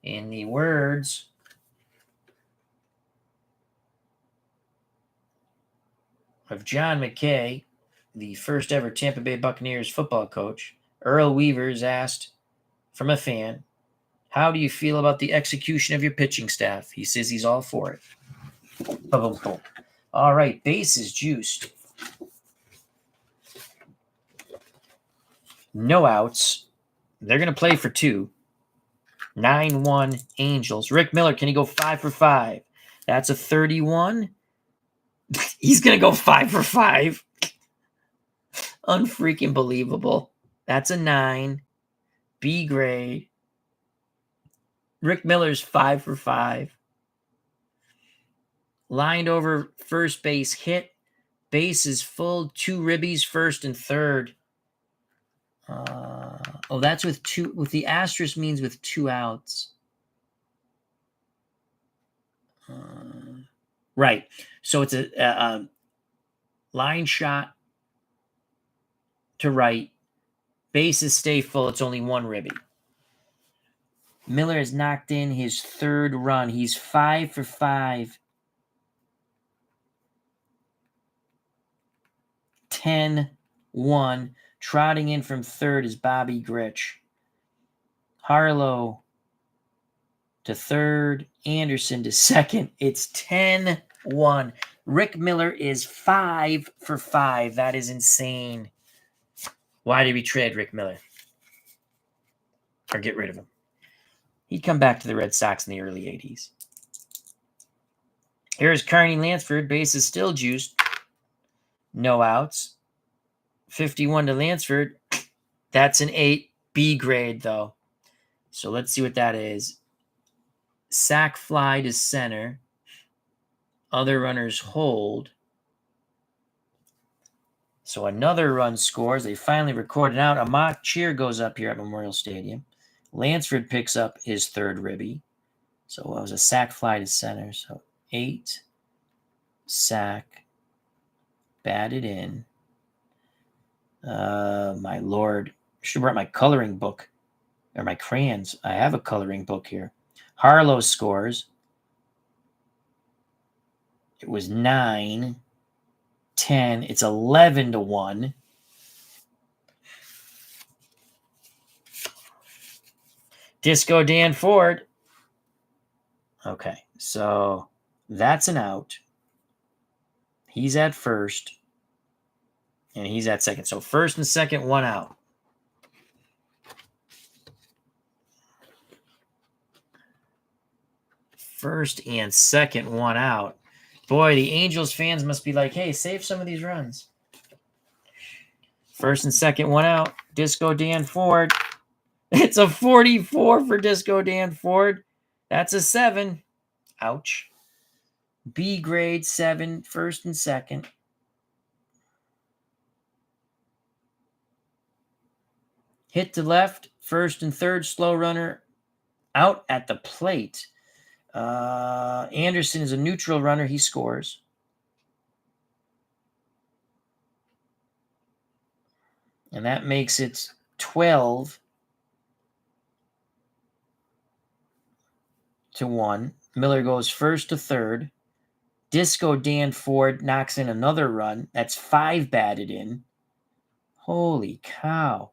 In the words of John McKay, the first ever Tampa Bay Buccaneers football coach, Earl Weaver is asked from a fan, how do you feel about the execution of your pitching staff? He says he's all for it. Boom, boom, boom. All right, bases juiced. No outs. They're going to play for 2. 9-1 Angels. Rick Miller, can he go 5 for 5? That's a 31. He's going to go 5 for 5. Unfreaking believable. That's a 9. B grade. Rick Miller's 5 for 5. Lined over first base hit. Bases full, 2 ribbies, first and third. Oh, that's with two. With the asterisk means with 2 outs. Right. So it's a line shot to right. Bases stay full. It's only 1 ribby. Miller has knocked in his 3rd run. He's 5 for 5. 10-1. Trotting in from 3rd is Bobby Grich. Harlow to 3rd. Anderson to 2nd. It's 10-1. Rick Miller is 5 for 5. That is insane. Why did we trade Rick Miller? Or get rid of him? He'd come back to the Red Sox in the early 80s. Here's Carney Lansford. Bases still juiced. No outs. 51 to Lansford. That's an 8. B grade, though. So let's see what that is. Sac fly to center. Other runners hold. So another run scores. They finally recorded out. A mock cheer goes up here at Memorial Stadium. Lansford picks up his 3rd ribby. So it was a sac fly to center. So 8. Sac. Batted in. My Lord. Should have brought my coloring book. Or my crayons. I have a coloring book here. Harlow scores. It was 9. 10. It's 11-1. Disco Dan Ford. Okay, so that's an out. He's at first. And he's at second. So first and second, 1 out. First and second, 1 out. Boy, the Angels fans must be like, hey, save some of these runs. First and second, 1 out. Disco Dan Ford. It's a 44 for Disco Dan Ford. That's a 7. Ouch. B grade 7, first and second. Hit to left, first and third, slow runner out at the plate. Anderson is a neutral runner. He scores. And that makes it 12-1. Miller goes first to third. Disco Dan Ford knocks in another run. That's 5 batted in. Holy cow.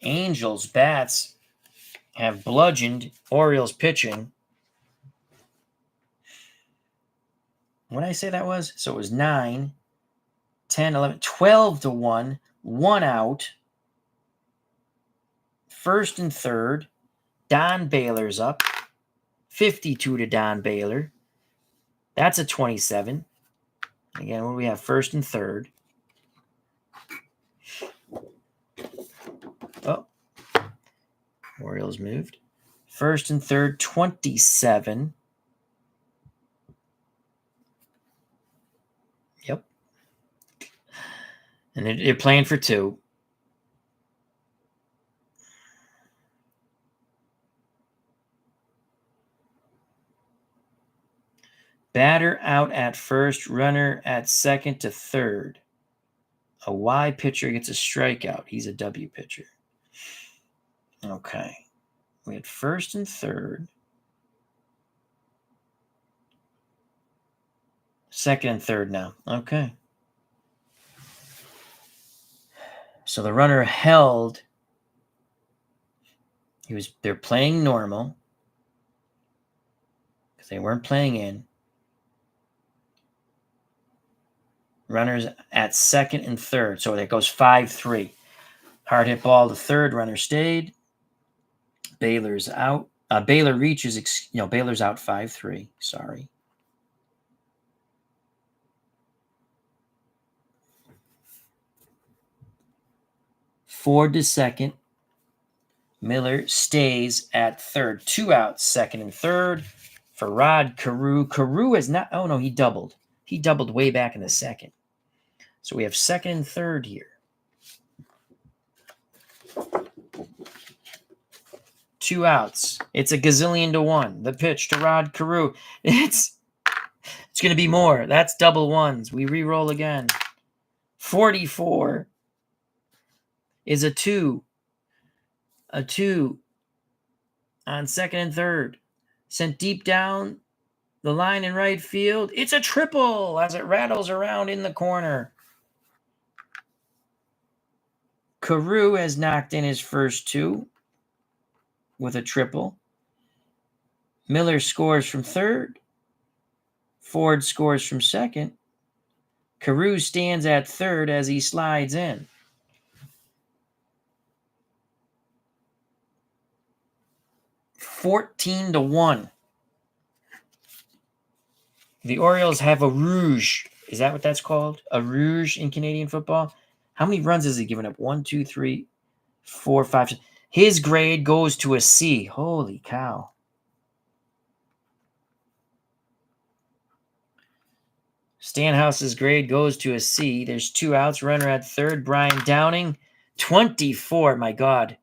Angels bats have bludgeoned Orioles pitching. What did I say that was? So it was 9, 10, 11, 12-1. 1 out. First and third. Don Baylor's up. 52 to Don Baylor. That's a 27. Again, what do we have? First and third. Oh. Orioles moved. First and third, 27. Yep. And they're playing for 2. Batter out at first, runner at second to third. A Y pitcher gets a strikeout. He's a W pitcher. Okay. We had first and third. Second and third now. Okay. So the runner held. They're playing normal. Because they weren't playing in. Runners at second and third. So that goes 5-3. Hard hit ball to third. Runner stayed. Baylor's out. Baylor reaches, Baylor's out 5-3. Sorry. Ford to second. Miller stays at third. 2 outs, second and third. for Rod Carew. Carew is not. Oh, no, he doubled. He doubled way back in the second. So we have second and third here. 2 outs. It's a gazillion to 1. The pitch to Rod Carew. It's going to be more. That's double ones. We re-roll again. 44 is a 2. A 2 on second and third. Sent deep down the line in right field. It's a triple as it rattles around in the corner. Carew has knocked in his first 2 with a triple. Miller scores from third. Ford scores from second. Carew stands at third as he slides in. $14-1. The Orioles have a rouge. Is that what that's called? A rouge in Canadian football? How many runs has he given up? 1, 2, 3, 4, 5, 6. His grade goes to a C. Holy cow. Stanhouse's grade goes to a C. There's 2 outs. Runner at third. Brian Downing. 24. My God.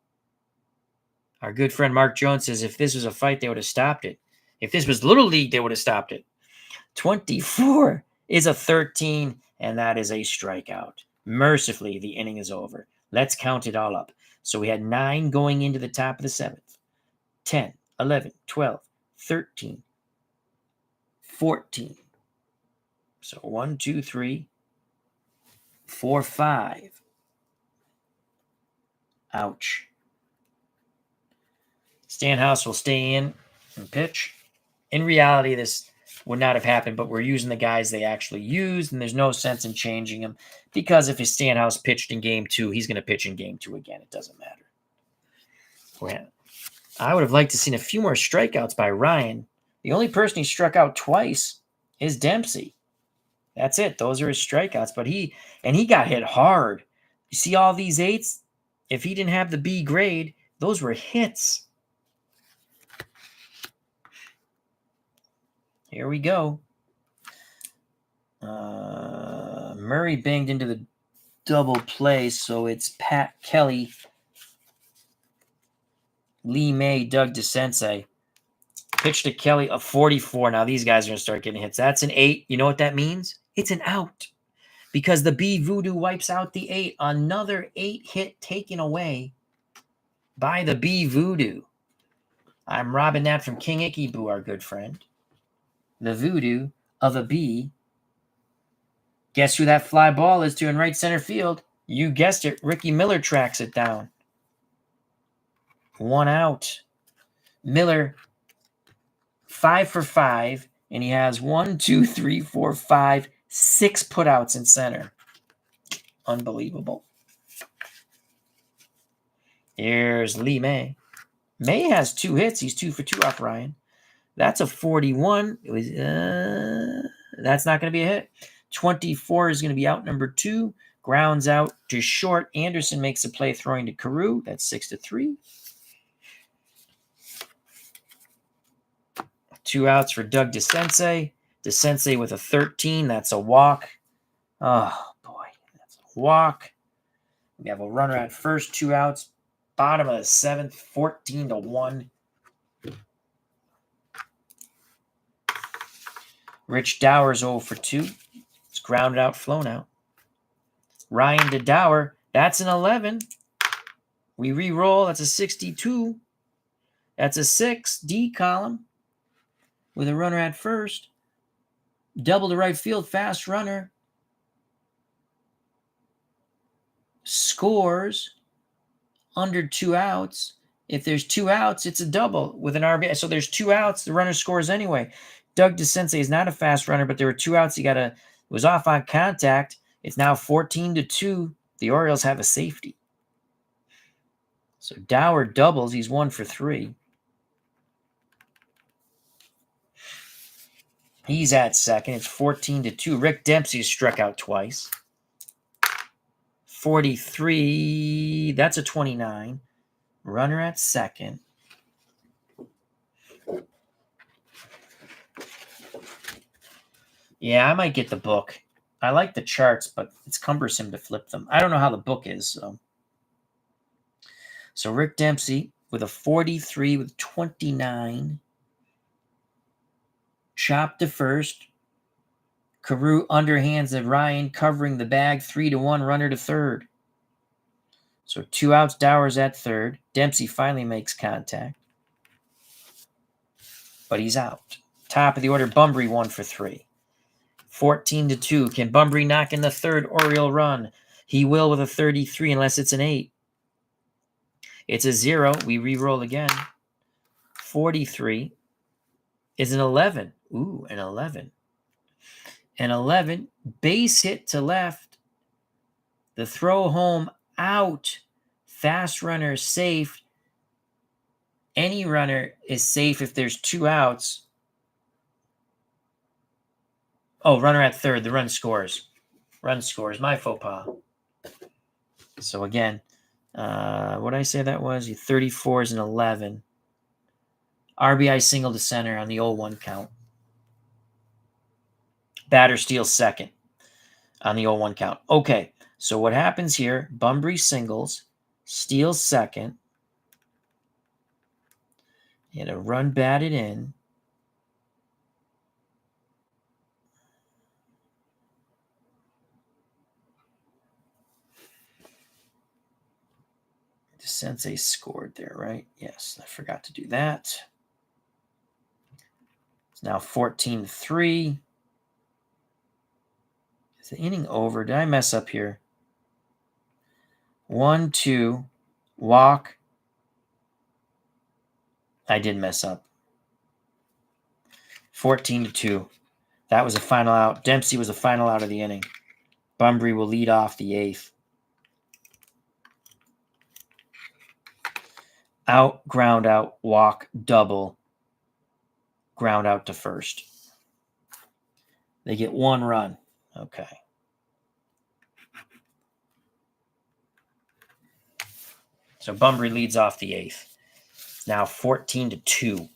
Our good friend Mark Jones says if this was a fight, they would have stopped it. If this was Little League, they would have stopped it. 24 is a 13, and that is a strikeout. Mercifully, the inning is over. Let's count it all up. So we had 9 going into the top of the 7th. 10, 11, 12, 13, 14. So 1, 2, 3, 4, 5. Ouch. Stanhouse will stay in and pitch. In reality, this would not have happened, but we're using the guys they actually used, and there's no sense in changing them because if Stanhouse pitched in game 2, he's going to pitch in game 2 again. It doesn't matter. Well, I would have liked to seen a few more strikeouts by Ryan. The only person he struck out twice is Dempsey. That's it. Those are his strikeouts, but he got hit hard. You see all these 8s? If he didn't have the B grade, those were hits. Here we go. Murray banged into the double play, so it's Pat Kelly, Lee May, Doug DeSensei. Pitch to Kelly, a 44. Now these guys are going to start getting hits. That's an 8. You know what that means? It's an out because the B Voodoo wipes out the 8. Another 8 hit taken away by the B Voodoo. I'm robbing that from King Icky Boo, our good friend. The voodoo of a bee. Guess who that fly ball is to in right center field? You guessed it. Ricky Miller tracks it down. 1 out. Miller, 5 for 5, and he has 1, 2, 3, 4, 5, 6 putouts in center. Unbelievable. Here's Lee May. May has 2 hits. He's 2 for 2 off Ryan. That's a 41. It was that's not going to be a hit. 24 is going to be out number 2. Grounds out to short. Anderson makes a play throwing to Carew. That's 6-3. 2 outs for Doug DeSensei. DeSensei with a 13. That's a walk. Oh, boy. That's a walk. We have a runner at first. 2 outs. Bottom of the 7th. 14-1. Rich Dower's 0 for 2. It's grounded out, flown out. Ryan to Dower. That's an 11. We re-roll. That's a 62. That's a 6. D column with a runner at first. Double to right field. Fast runner. Scores under 2 outs. If there's 2 outs, it's a double with an RBI. So there's 2 outs. The runner scores anyway. Doug DeSensei is not a fast runner, but there were 2 outs. It was off on contact. It's now 14-2. The Orioles have a safety. So Dower doubles. He's 1 for 3. He's at second. It's 14-2. Rick Dempsey struck out twice. 43. That's a 29. Runner at second. Yeah, I might get the book. I like the charts, but it's cumbersome to flip them. I don't know how the book is. So Rick Dempsey with a 43 with 29. Chop to first. Carew underhands of Ryan, covering the bag. 3-1 runner to third. So 2 outs. Dowers at third. Dempsey finally makes contact, but he's out. Top of the order, Bunbury 1 for 3. 14-2. Can Bunbury knock in the third Oriole run? He will with a 33 unless it's an 8. It's a 0. We re-roll again. 43 is an 11. Ooh, an 11. An 11. Base hit to left. The throw home out. Fast runner safe. Any runner is safe if there's 2 outs. Oh, runner at third. The run scores. Run scores. My faux pas. So again, what did I say that was? 34 is an 11. RBI single to center on the 0-1 count. Batter steals second on the 0-1 count. Okay, so what happens here? Bunbury singles, steals second. And a run batted in. Sensei scored there, right? Yes, I forgot to do that. It's now 14-3. Is the inning over? Did I mess up here? 1-2, walk. I did mess up. 14-2. That was a final out. Dempsey was the final out of the inning. Bunbury will lead off the 8th. Out, ground out, walk, double, ground out to first. They get 1 run. Okay. So Bunbury leads off the 8th. It's now 14-2.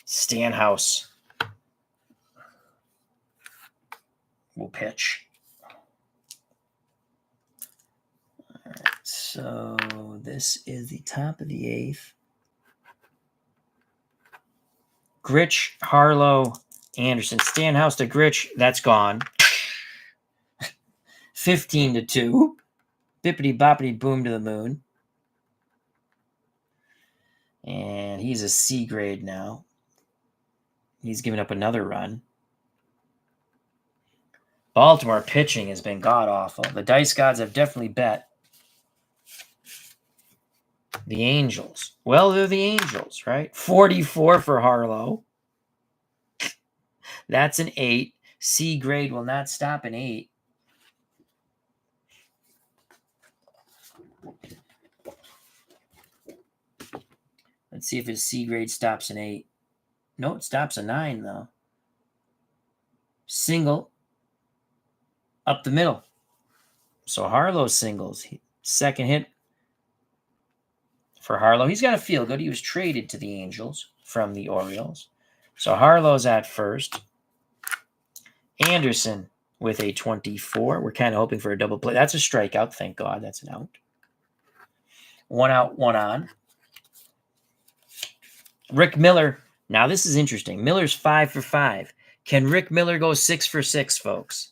Stanhouse will pitch. All right, so this is the top of the 8th. Gritch, Harlow, Anderson. Stanhouse to Gritch. That's gone. 15-2. Bippity boppity boom to the moon. And he's a C grade now. He's given up another run. Baltimore pitching has been god-awful. The dice gods have definitely bet the Angels. Well, they're the Angels, right? 44 for Harlow. That's an 8. C grade will not stop an 8. Let's see if his C grade stops an 8. No, it stops a 9, though. Single up the middle. So Harlow singles. Second hit for Harlow. He's got to feel good. He was traded to the Angels from the Orioles. So Harlow's at first. Anderson with a 24. We're kind of hoping for a double play. That's a strikeout. Thank God. That's an out. 1 out, 1 on. Rick Miller. Now, this is interesting. Miller's 5 for 5. Can Rick Miller go 6 for 6, folks?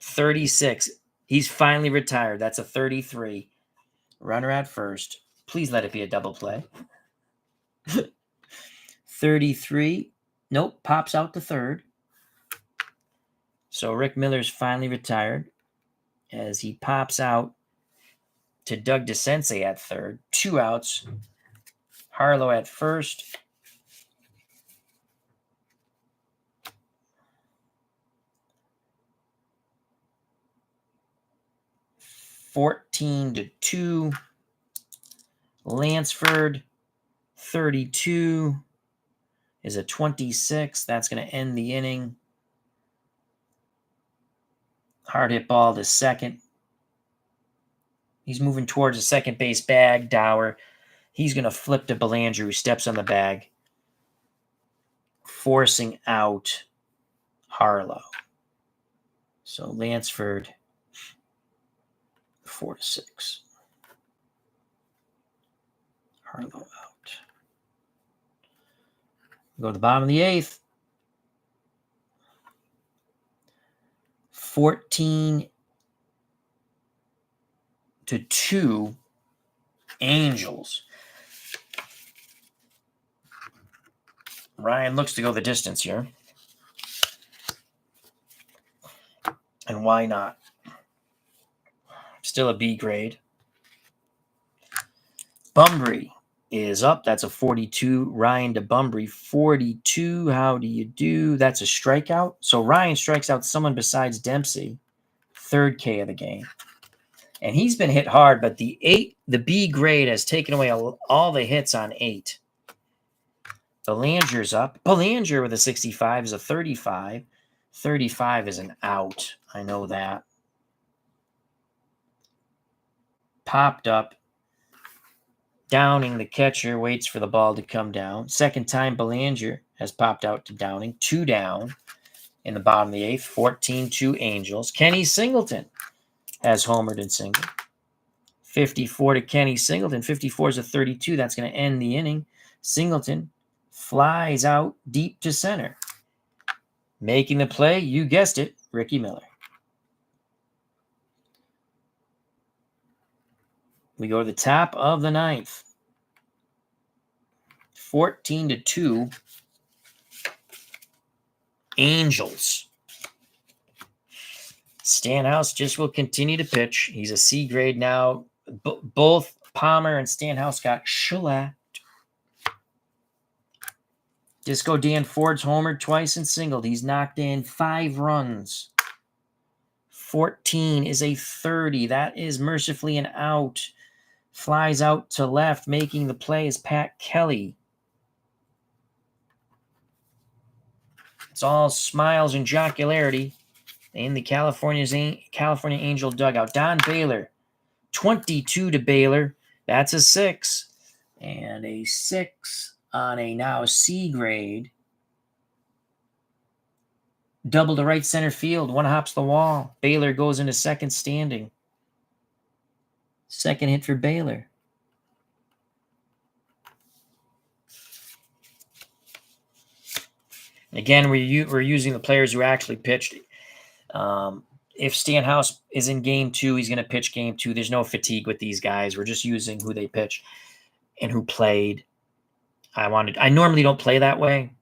36. He's finally retired. That's a 33. Runner at first. Please let it be a double play. 33. Nope. Pops out to third. So Rick Miller's finally retired as he pops out to Doug DeSensei at third. 2 outs. Harlow at first. (14-2). Lansford, 32, is a 26. That's going to end the inning. Hard hit ball to second. He's moving towards the second base bag. Dower He's going to flip to Belanger, who steps on the bag, forcing out Harlow. So Lansford, 4-6. Harlow out. Go to the bottom of the 8th. 14-2 Angels. Ryan looks to go the distance here. And why not? Still a B grade. Bumbry is up. That's a 42. Ryan to Bumbry, 42. How do you do? That's a strikeout. So Ryan strikes out someone besides Dempsey. 3rd K of the game. And he's been hit hard, but the B grade has taken away all the hits on 8. Belanger's up. Belanger with a 65 is a 35. 35 is an out. I know that. Popped up. Downing, the catcher, waits for the ball to come down. Second time Belanger has popped out to Downing. 2 down in the bottom of the 8th. 14-2 Angels. Kenny Singleton has homered and singled. 54 to Kenny Singleton. 54 is a 32. That's going to end the inning. Singleton flies out deep to center. Making the play, you guessed it, Ricky Miller. We go to the top of the 9th. 14-2 Angels. Stanhouse just will continue to pitch. He's a C grade now. Both Palmer and Stanhouse got shellacked. Disco Dan Ford's homered twice and singled. He's knocked in 5 runs. 14 is a 30. That is mercifully an out. Flies out to left, making the play is Pat Kelly. It's all smiles and jocularity in the California Angel dugout. Don Baylor, 22 to Baylor. That's a 6. And a 6 on a now C grade. Double to right center field. One hops the wall. Baylor goes into second standing. Second hit for Baylor. Again, we're using the players who actually pitched. If Stanhouse is in game 2, he's going to pitch game 2. There's no fatigue with these guys. We're just using who they pitch and who played. I normally don't play that way,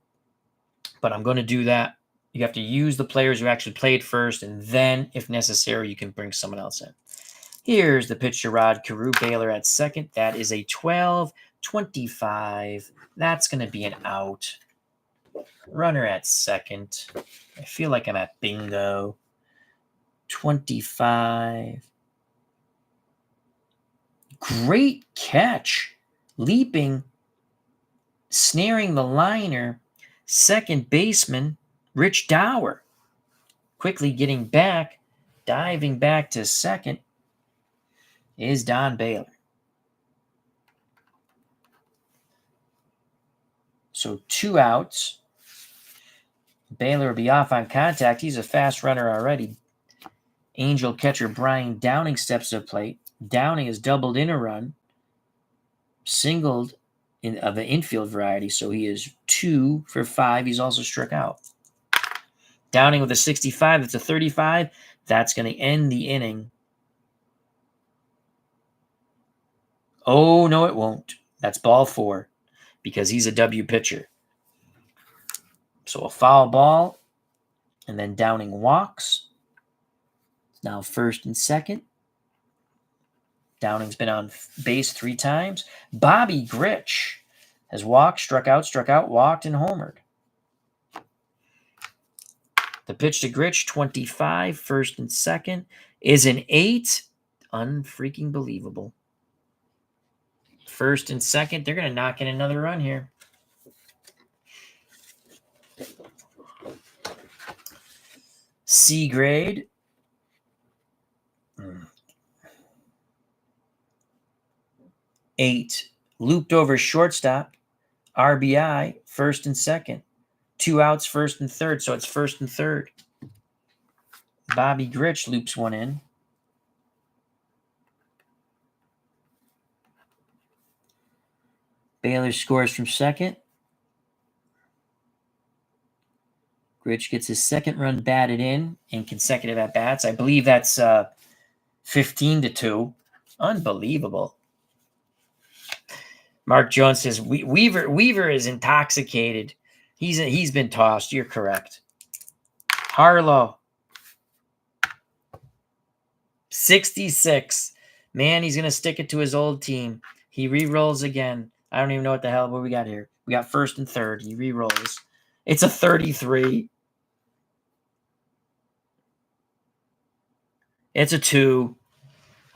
but I'm going to do that. You have to use the players who actually played first, and then, if necessary, you can bring someone else in. Here's the pitch to Rod Carew. Baylor at second. That is a 12-25. That's going to be an out. Runner at second. I feel like I'm at bingo. 25. Great catch. Leaping, snaring the liner. Second baseman, Rich Dower. Quickly getting back, diving back to second is Don Baylor. So 2 outs. Baylor will be off on contact. He's a fast runner already. Angel catcher Brian Downing steps to the plate. Downing has doubled in a run, singled of the infield variety, so he is 2 for 5. He's also struck out. Downing with a 65. That's a 35. That's going to end the inning. Oh, no, it won't. That's ball 4 because he's a W pitcher. So a foul ball, and then Downing walks. Now first and second. Downing's been on base 3 times. Bobby Grich has walked, struck out, walked, and homered. The pitch to Grich, 25, first and second, is an 8. Unfreaking believable. First and second, they're going to knock in another run here. C grade. 8 Looped over shortstop. RBI, first and second. 2 outs, first and third, so it's first and third. Bobby Grich loops one in. Baylor scores from second. Grich gets his second run batted in consecutive at-bats. I believe that's 15-2. Unbelievable. Mark Jones says Weaver is intoxicated. He's been tossed. You're correct. Harlow. 66. Man, he's going to stick it to his old team. He re-rolls again. I don't even know what the hell we got here. We got first and third. He re-rolls. It's a 33. It's a 2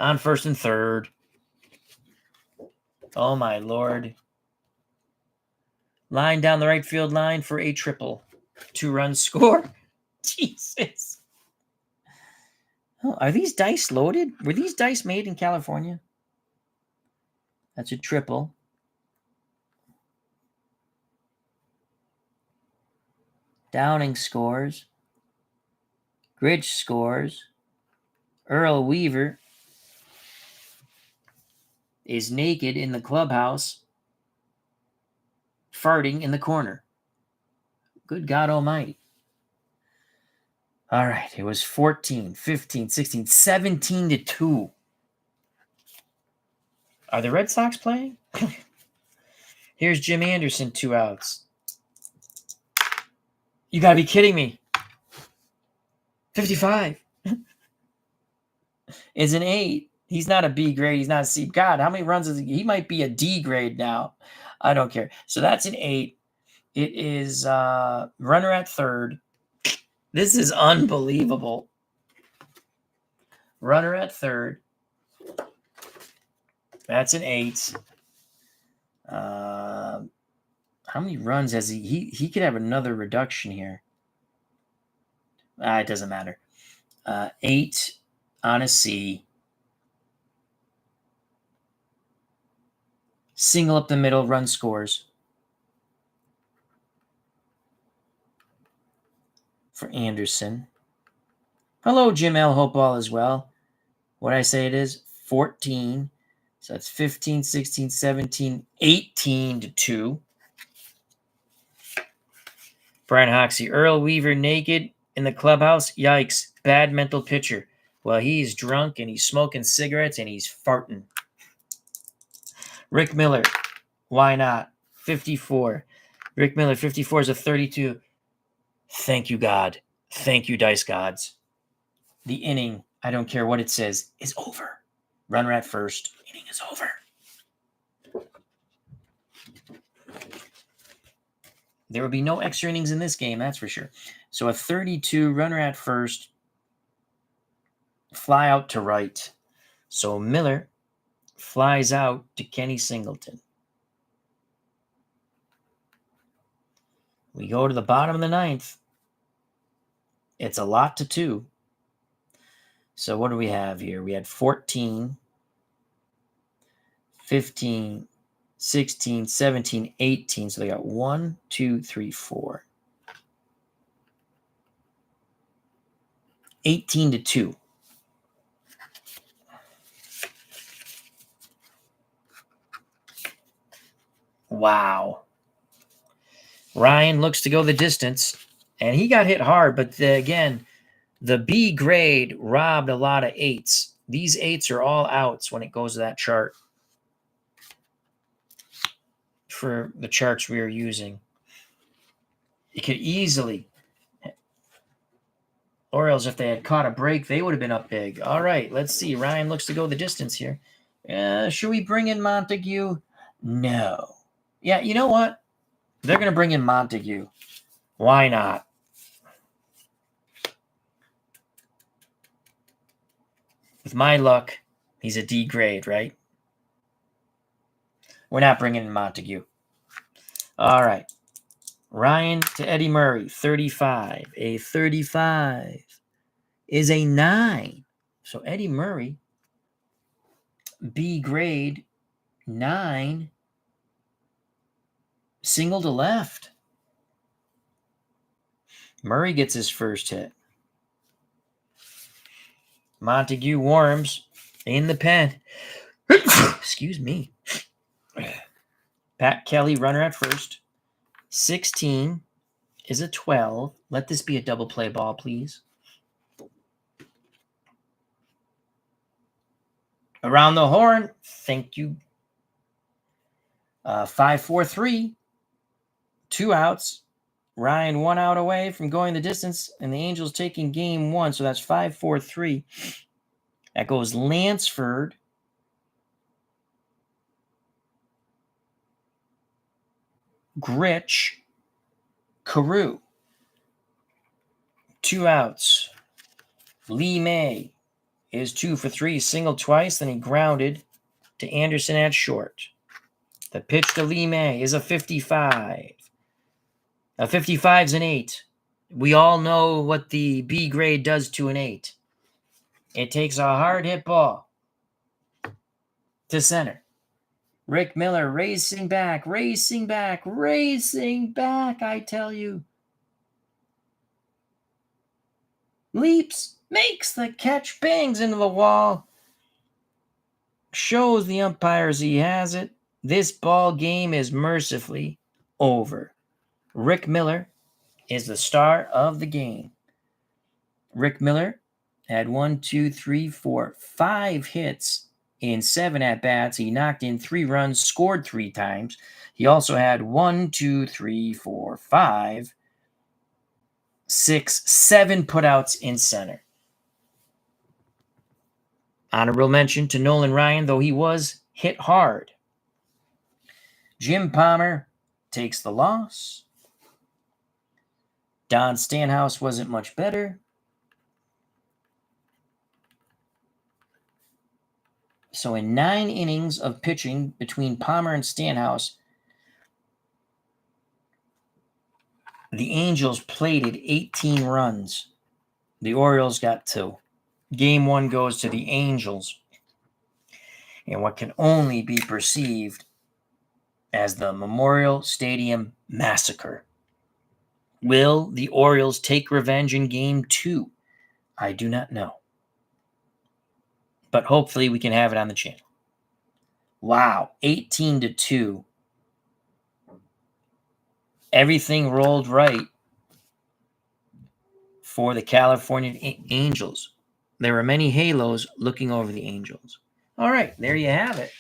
on first and third. Oh, my Lord. Line down the right field line for a triple. 2-run score. Jesus. Oh, are these dice loaded? Were these dice made in California? That's a triple. Downing scores. Grich scores. Earl Weaver is naked in the clubhouse, farting in the corner. Good God Almighty. All right, it was 14, 15, 16, 17-2. Are the Red Sox playing? Here's Jim Anderson, 2 outs. You got to be kidding me. 55. Is an 8. He's not a B grade. He's not a C. God, how many runs is he? He might be a D grade now. I don't care. So that's an 8. It is runner at third. This is unbelievable. Runner at third. That's an 8. How many runs has he? He could have another reduction here. It doesn't matter. 8 on a C. Single up the middle, run scores. For Anderson. Hello, Jim L. Hope all as well. What did I say it is? 14. So that's 15, 16, 17, 18-2. Brian Hoxie. Earl Weaver naked in the clubhouse. Yikes. Bad mental picture. Well, he's drunk and he's smoking cigarettes and he's farting. Rick Miller. Why not? 54. Rick Miller, 54 is a 32. Thank you, God. Thank you, dice gods. The inning, I don't care what it says, is over. Runner at first. Inning is over. There will be no extra innings in this game, that's for sure. So a 32, runner at first. Fly out to right. So Miller flies out to Kenny Singleton. We go to the bottom of the ninth. It's a lot to 2. So what do we have here? We had 14, 15, 16, 17, 18. So they got 1, 2, 3, 4. 18-2. Wow. Ryan looks to go the distance, and he got hit hard, but again, the B grade robbed a lot of 8s. These 8s are all outs when it goes to that chart for the charts we are using. It could easily, Orioles, if they had caught a break, they would have been up big. All right, let's see. Ryan looks to go the distance here. Should we bring in Montague? No. Yeah, you know what? They're going to bring in Montague. Why not? With my luck, he's a D grade, right? We're not bringing in Montague. All right. Ryan to Eddie Murray, 35. A 35 is a 9. So Eddie Murray, B grade, 9. Single to left. Murray gets his first hit. Montague Worms in the pen. Excuse me. Pat Kelly, runner at first. 16 is a 12. Let this be a double play ball, please. Around the horn. Thank you. 5-4-3. 2 outs. Ryan 1 out away from going the distance, and the Angels taking game 1. So that's 5-4-3. That goes Lansford. Gritch. Carew. 2 outs. Lee May is 2 for 3, singled twice, then he grounded to Anderson at short. The pitch to Lee May is a 55. A 55 is an 8. We all know what the B grade does to an 8. It takes a hard hit ball to center. Rick Miller racing back, I tell you. Leaps, makes the catch, bangs into the wall. Shows the umpires he has it. This ball game is mercifully over. Rick Miller is the star of the game. Rick Miller had 5 hits in 7 at-bats. He knocked in 3 runs, scored 3 times. He also had 7 putouts in center. Honorable mention to Nolan Ryan, though he was hit hard. Jim Palmer takes the loss. Don Stanhouse wasn't much better. So in 9 innings of pitching between Palmer and Stanhouse, the Angels plated 18 runs. The Orioles got 2. Game 1 goes to the Angels in what can only be perceived as the Memorial Stadium Massacre. Will the Orioles take revenge in Game 2? I do not know. But hopefully we can have it on the channel. Wow, 18-2. Everything rolled right for the California Angels. There were many halos looking over the Angels. All right, there you have it.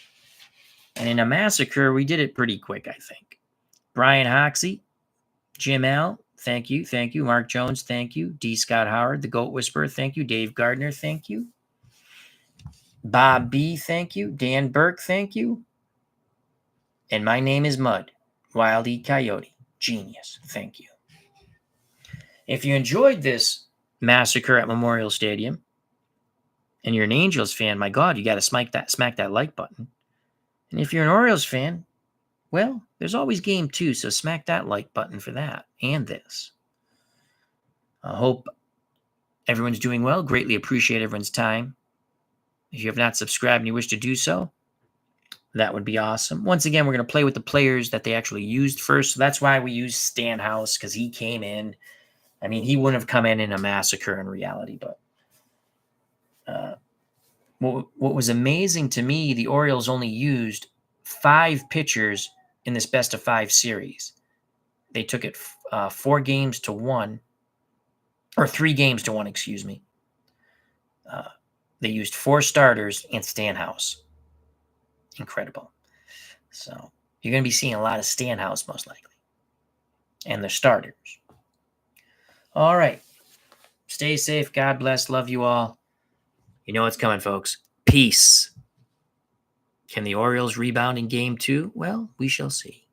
And in a massacre, we did it pretty quick, I think. Brian Hoxie, Jim L., thank you. Thank you. Mark Jones, thank you. D. Scott Howard, the Goat Whisperer, thank you. Dave Gardner, thank you. Bob B., thank you. Dan Burke, thank you. And my name is Mud, Wild E. Coyote. Genius, thank you. If you enjoyed this massacre at Memorial Stadium, and you're an Angels fan, my God, you got to smack that like button. And if you're an Orioles fan, well, there's always Game 2, so smack that like button for that and this. I hope everyone's doing well. Greatly appreciate everyone's time. If you have not subscribed and you wish to do so, that would be awesome. Once again, we're going to play with the players that they actually used first. So that's why we used Stanhouse, because he came in. I mean, he wouldn't have come in a massacre in reality, but what was amazing to me, the Orioles only used 5 pitchers in this best-of-5 series. They took it 4 games to 1, or 3 games to 1, excuse me. They used 4 starters and Stanhouse. Incredible. So you're going to be seeing a lot of Stanhouse most likely. And the starters. All right. Stay safe. God bless. Love you all. You know what's coming, folks. Peace. Can the Orioles rebound in Game 2? Well, we shall see.